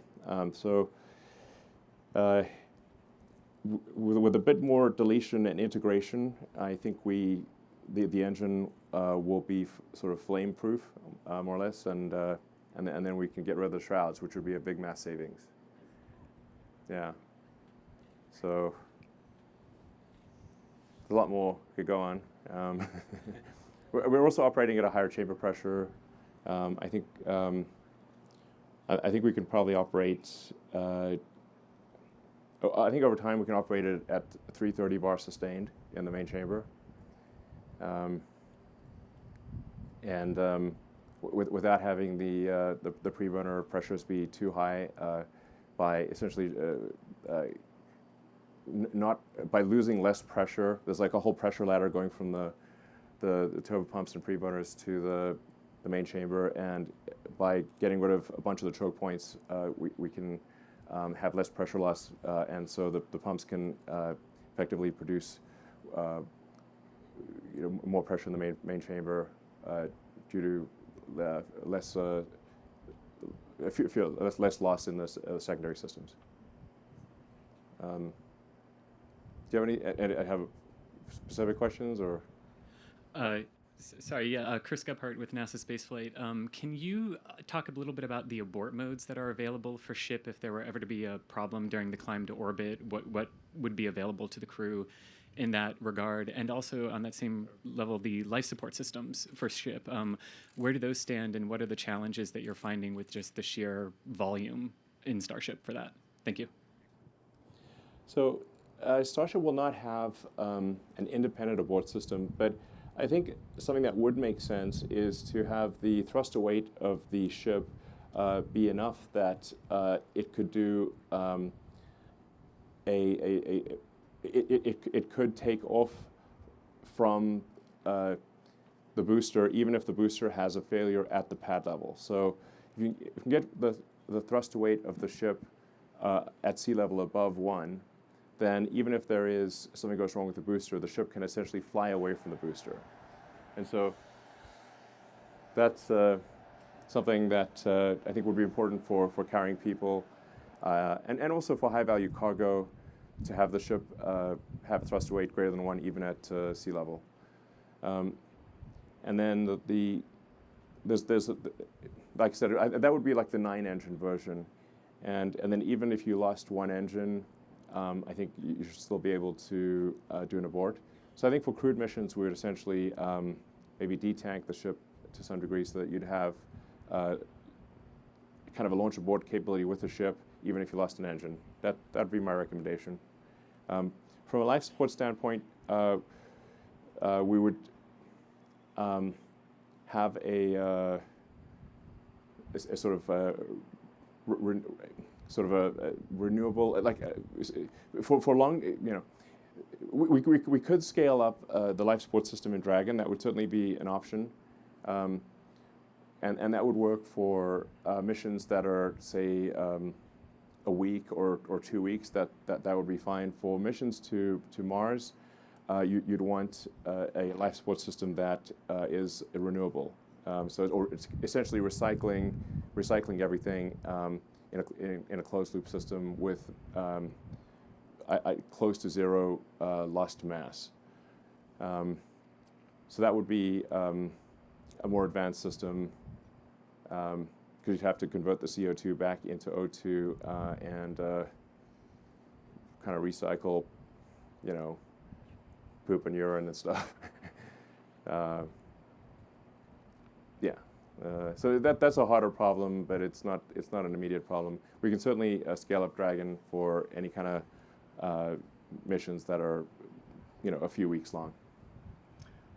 With a bit more deletion and integration, I think the engine will be sort of flame proof, more or less, and then we can get rid of the shrouds, which would be a big mass savings. Yeah. So a lot more could go on. We're also operating at a higher chamber pressure. I think we can probably operate. I think over time we can operate it at 330 bar sustained in the main chamber, without having the pre-burner pressures be too high, by essentially not by losing less pressure. There's like a whole pressure ladder going from the turbo pumps and pre-burners to the main chamber, and by getting rid of a bunch of the choke points, we can have less pressure loss, and so the pumps can effectively produce more pressure in the main chamber due to less loss in the secondary systems. Do you have any? Have specific questions or? Sorry, yeah, Chris Gephardt with NASA Spaceflight. Can you talk a little bit about the abort modes that are available for ship if there were ever to be a problem during the climb to orbit? What would be available to the crew in that regard? And also on that same level, the life support systems for ship. Where do those stand, and what are the challenges that you're finding with just the sheer volume in Starship for that? Thank you. So Starship will not have an independent abort system, but I think something that would make sense is to have the thruster weight of the ship be enough that it could do it could take off from the booster even if the booster has a failure at the pad level. So if you can get the thruster weight of the ship at sea level above 1, then even if there is something goes wrong with the booster, the ship can essentially fly away from the booster. And so that's something that I think would be important for carrying people and also for high-value cargo to have the ship have thruster weight greater than 1 even at sea level. And then there's like I said, that would be like the 9-engine version. And then even if you lost 1 engine, I think you should still be able to do an abort. So I think for crewed missions, we would essentially maybe detank the ship to some degree so that you'd have kind of a launch abort capability with the ship, even if you lost an engine. That'd be my recommendation. From a life support standpoint, we would have a sort of a renewable, like for long, we could scale up the life support system in Dragon. That would certainly be an option, and that would work for missions that are, say, a week or 2 weeks. That would be fine. For missions to Mars, you'd want a life support system that is renewable. Or it's essentially recycling everything. in a closed loop system with close to zero loss to mass. So that would be a more advanced system, because you'd have to convert the CO2 back into O2 and kind of recycle, poop and urine and stuff. Yeah. So that's a harder problem, but it's not an immediate problem. We can certainly scale up Dragon for any kind of missions that are, a few weeks long.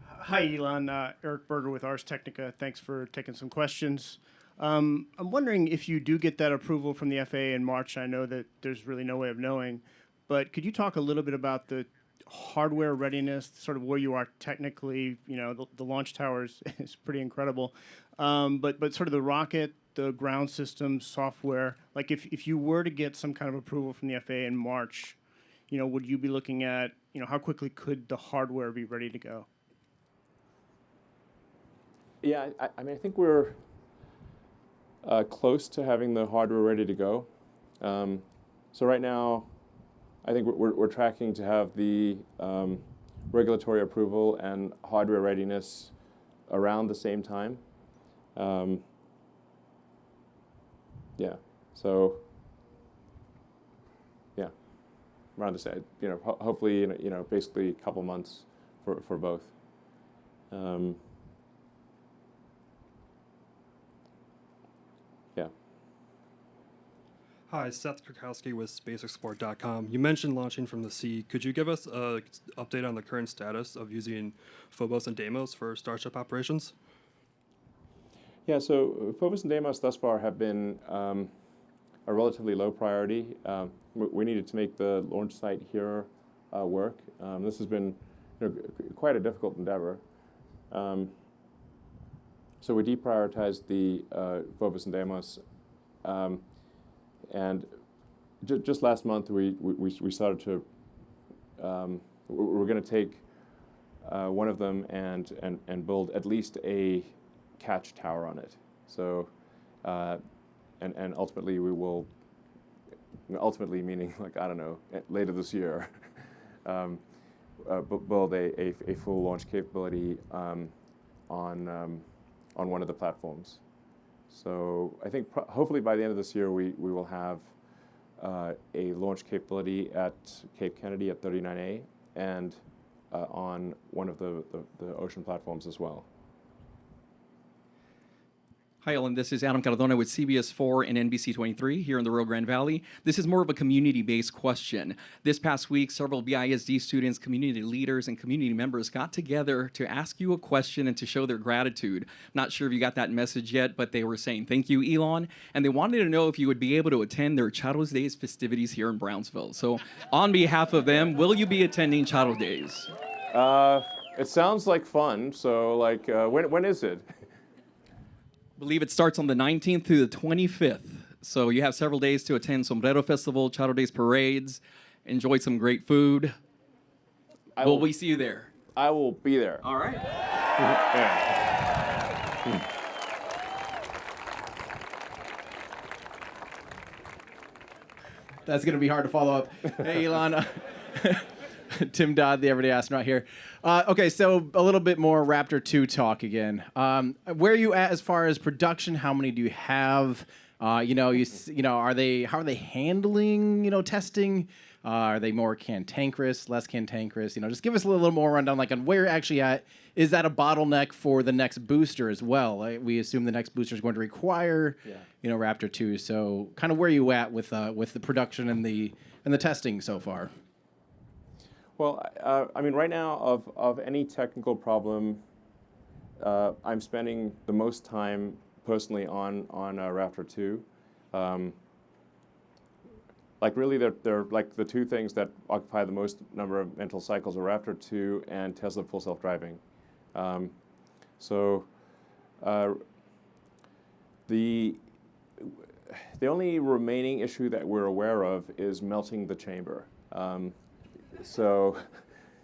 Hi, Elon. Eric Berger with Ars Technica. Thanks for taking some questions. I'm wondering if you do get that approval from the FAA in March. I know that there's really no way of knowing, but could you talk a little bit about the hardware readiness, sort of where you are technically? The launch tower is pretty incredible, but sort of the rocket, the ground systems, software. Like if you were to get some kind of approval from the FAA in March, would you be looking at, how quickly could the hardware be ready to go? Yeah, I think we're close to having the hardware ready to go. So right now, I think we're tracking to have the regulatory approval and hardware readiness around the same time. Yeah. So yeah, around the same. Hopefully, basically a couple months for both. Yeah. Hi, Seth Krakowski with SpaceExport.com. You mentioned launching from the sea. Could you give us an update on the current status of using Phobos and Deimos for Starship operations? Yeah, so Phobos and Deimos thus far have been a relatively low priority. We needed to make the launch site here work. This has been quite a difficult endeavor. So we deprioritized the Phobos and Deimos. And just last month, we started to, we're going to take one of them and build at least a catch tower on it. So, and ultimately we will, ultimately meaning like, I don't know, later this year, build a full launch capability on one of the platforms. So I think hopefully by the end of this year we will have a launch capability at Cape Kennedy at 39A and on one of the ocean platforms as well. Hi, Ellen. This is Adam Cardona with CBS 4 and NBC 23 here in the Rio Grande Valley. This is more of a community-based question. This past week, several BISD students, community leaders, and community members got together to ask you a question and to show their gratitude. Not sure if you got that message yet, but they were saying thank you, Elon, and they wanted to know if you would be able to attend their Charros Days festivities here in Brownsville. So on behalf of them, will you be attending Charros Days? It sounds like fun. So like, when is it? I believe it starts on the 19th through the 25th. So you have several days to attend Sombrero Festival, Charro Days parades, enjoy some great food. Will we see you there? I will be there. All right. That's going to be hard to follow up. Hey, Elon. Tim Dodd, the Everyday Astronaut here. Okay, so a little bit more Raptor 2 talk again. Where are you at as far as production? How many do you have? Are they how are they handling testing? Are they more cantankerous, less cantankerous? Just give us a little more rundown, like on where you're actually at. Is that a bottleneck for the next booster as well? We assume the next booster is going to require, Raptor 2. So, kind of where are you at with the production and the testing so far? Well, right now, of any technical problem, I'm spending the most time personally on Raptor 2. Really, they're like the two things that occupy the most number of mental cycles are Raptor 2 and Tesla Full Self-Driving. The only remaining issue that we're aware of is melting the chamber. So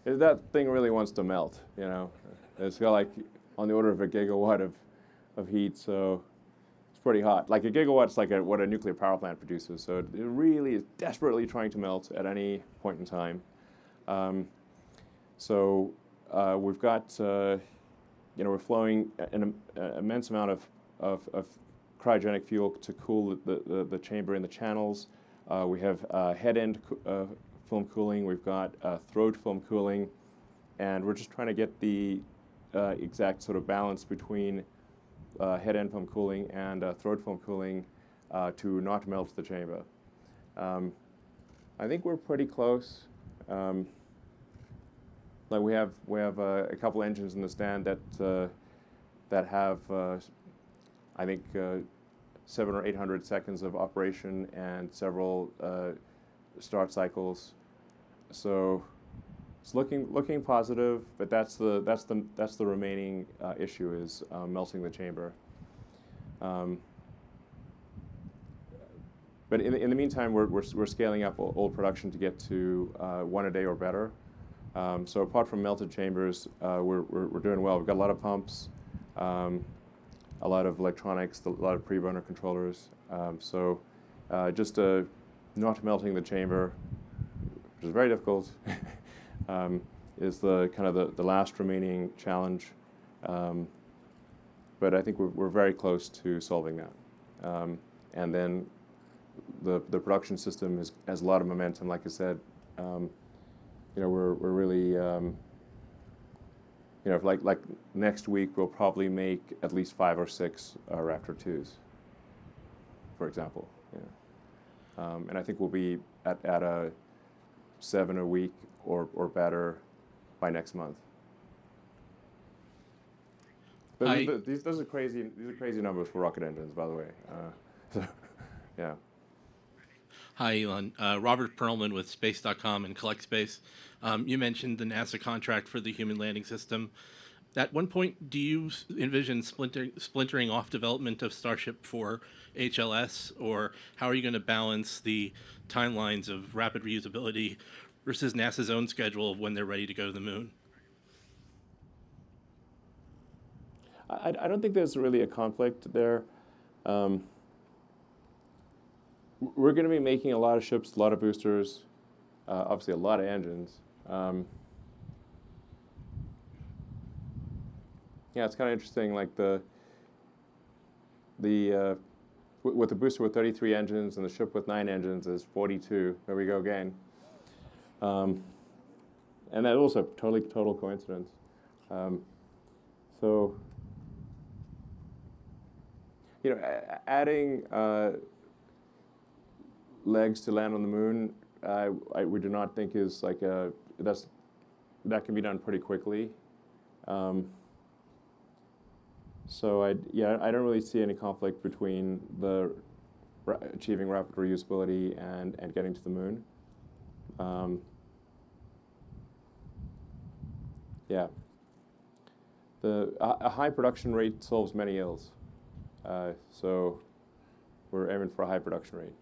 that thing really wants to melt, It's got like on the order of a gigawatt of heat, so it's pretty hot. Like a gigawatt's like what a nuclear power plant produces. So it really is desperately trying to melt at any point in time. We've got, we're flowing an immense amount of cryogenic fuel to cool the chamber in the channels. We have head-end film cooling. We've got throat film cooling. And we're just trying to get the exact sort of balance between head-end film cooling and throat film cooling to not melt the chamber. I think we're pretty close. Like we have a couple engines in the stand that have I think 700 or 800 seconds of operation and several start cycles. So it's looking positive, but that's the remaining issue is melting the chamber. But in the meantime, we're scaling up old production to get to 1 a day or better. So apart from melted chambers, we're doing well. We've got a lot of pumps, a lot of electronics, a lot of pre-burner controllers. Just not melting the chamber, which is very difficult, is the kind of the last remaining challenge. But I think we're very close to solving that. And then the production system has a lot of momentum. Like I said, we're really, like next week we'll probably make at least 5 or 6 Raptor 2s, for example. Yeah. And I think we'll be at a 7 a week or better by next month. But those are crazy. These are crazy numbers for rocket engines, by the way. Yeah. Hi, Elon. Robert Perlman with Space.com and CollectSpace. You mentioned the NASA contract for the human landing system. At one point, do you envision splintering off development of Starship for HLS, or how are you going to balance the timelines of rapid reusability versus NASA's own schedule of when they're ready to go to the moon? I don't think there's really a conflict there. We're going to be making a lot of ships, a lot of boosters, obviously a lot of engines. Yeah, it's kind of interesting. Like with the booster with 33 engines and the ship with 9 engines is 42. There we go again. And that also total coincidence. Adding legs to land on the moon, we do not think is like that can be done pretty quickly. I don't really see any conflict between achieving rapid reusability and getting to the moon. A high production rate solves many ills. So we're aiming for a high production rate.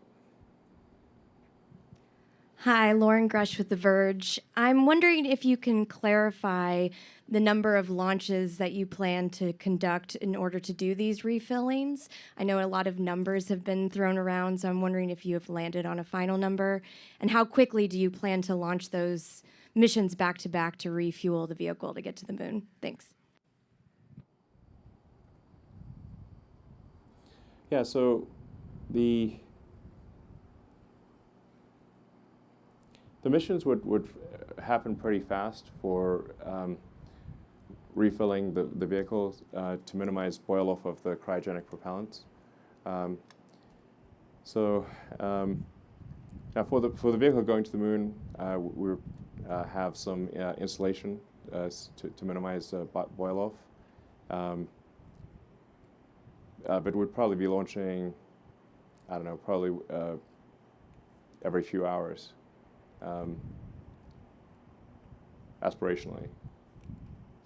Hi, Lauren Grush with The Verge. I'm wondering if you can clarify the number of launches that you plan to conduct in order to do these refillings. I know a lot of numbers have been thrown around, so I'm wondering if you have landed on a final number. And how quickly do you plan to launch those missions back to back to refuel the vehicle to get to the moon? Thanks. Yeah, so the missions would happen pretty fast for refilling the vehicles to minimize boil off of the cryogenic propellants. Now for the vehicle going to the moon, we have some insulation to minimize boil off. But we'd probably be launching, I don't know, probably every few hours, aspirationally.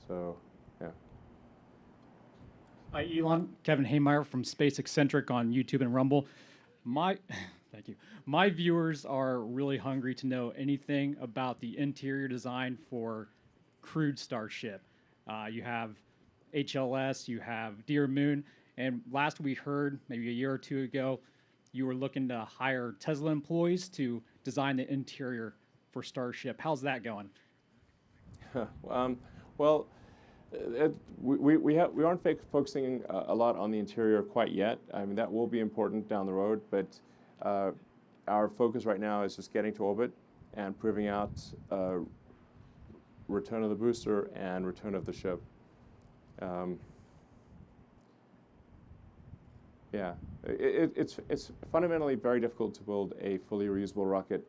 So, yeah. Hi, Elon. Kevin Haymeyer from Space Eccentric on YouTube and Rumble. Thank you. My viewers are really hungry to know anything about the interior design for crewed Starship. You have HLS, you have Dear Moon, And last we heard, maybe a year or two ago, you were looking to hire Tesla employees to design the interior for Starship. How's that going? Well, we aren't focusing a lot on the interior quite yet. I mean, that will be important down the road, but our focus right now is just getting to orbit and proving out return of the booster and return of the ship. Yeah, it's fundamentally very difficult to build a fully reusable rocket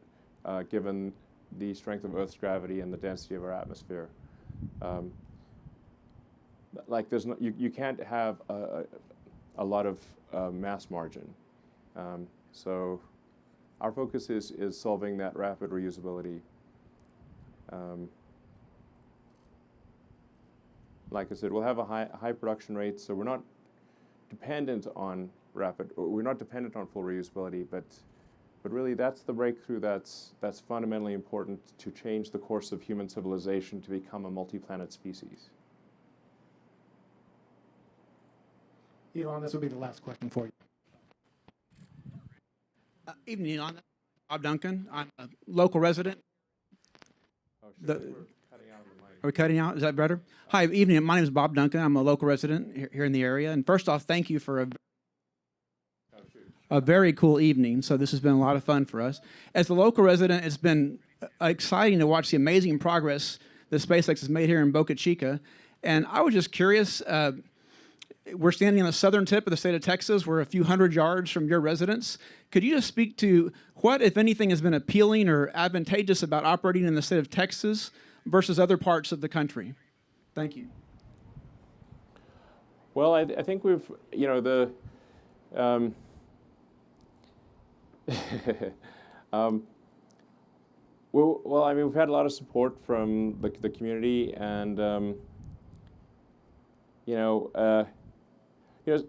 given the strength of Earth's gravity and the density of our atmosphere. Like there's no, you can't have a lot of mass margin. So our focus is solving that rapid reusability. Like I said, we'll have a high production rate, so we're not dependent on full reusability, but really that's the breakthrough that's fundamentally important to change the course of human civilization to become a multi-planet species. Elon, this will be the last question for you. Evening, Elon. Bob Duncan. I'm a local resident. We're cutting out of the mic. Are we cutting out? Is that better? Hi, evening. My name is Bob Duncan. I'm a local resident here in the area. And first off, thank you for a very cool evening. So this has been a lot of fun for us. As a local resident, it's been exciting to watch the amazing progress that SpaceX has made here in Boca Chica. And I was just curious, we're standing on the southern tip of the state of Texas. We're a few hundred yards from your residence. Could you just speak to what, if anything, has been appealing or advantageous about operating in the state of Texas versus other parts of the country? Thank you. Well, I think we've, you know, well, I mean, we've had a lot of support from the community, and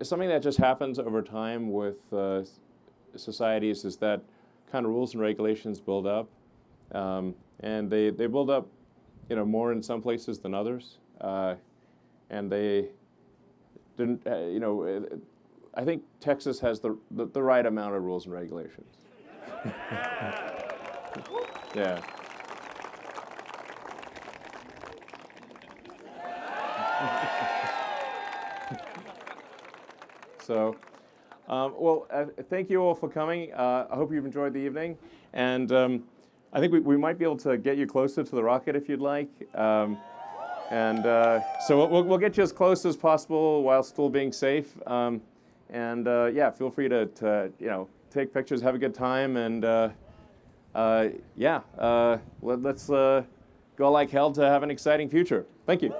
something that just happens over time with societies is that kind of rules and regulations build up, and they build up, more in some places than others, and they didn't, I think Texas has the right amount of rules and regulations. Yeah. So, thank you all for coming. I hope you've enjoyed the evening, and I think we might be able to get you closer to the rocket if you'd like. So we'll get you as close as possible while still being safe. Yeah, feel free to take pictures, have a good time, and let's go like hell to have an exciting future. Thank you.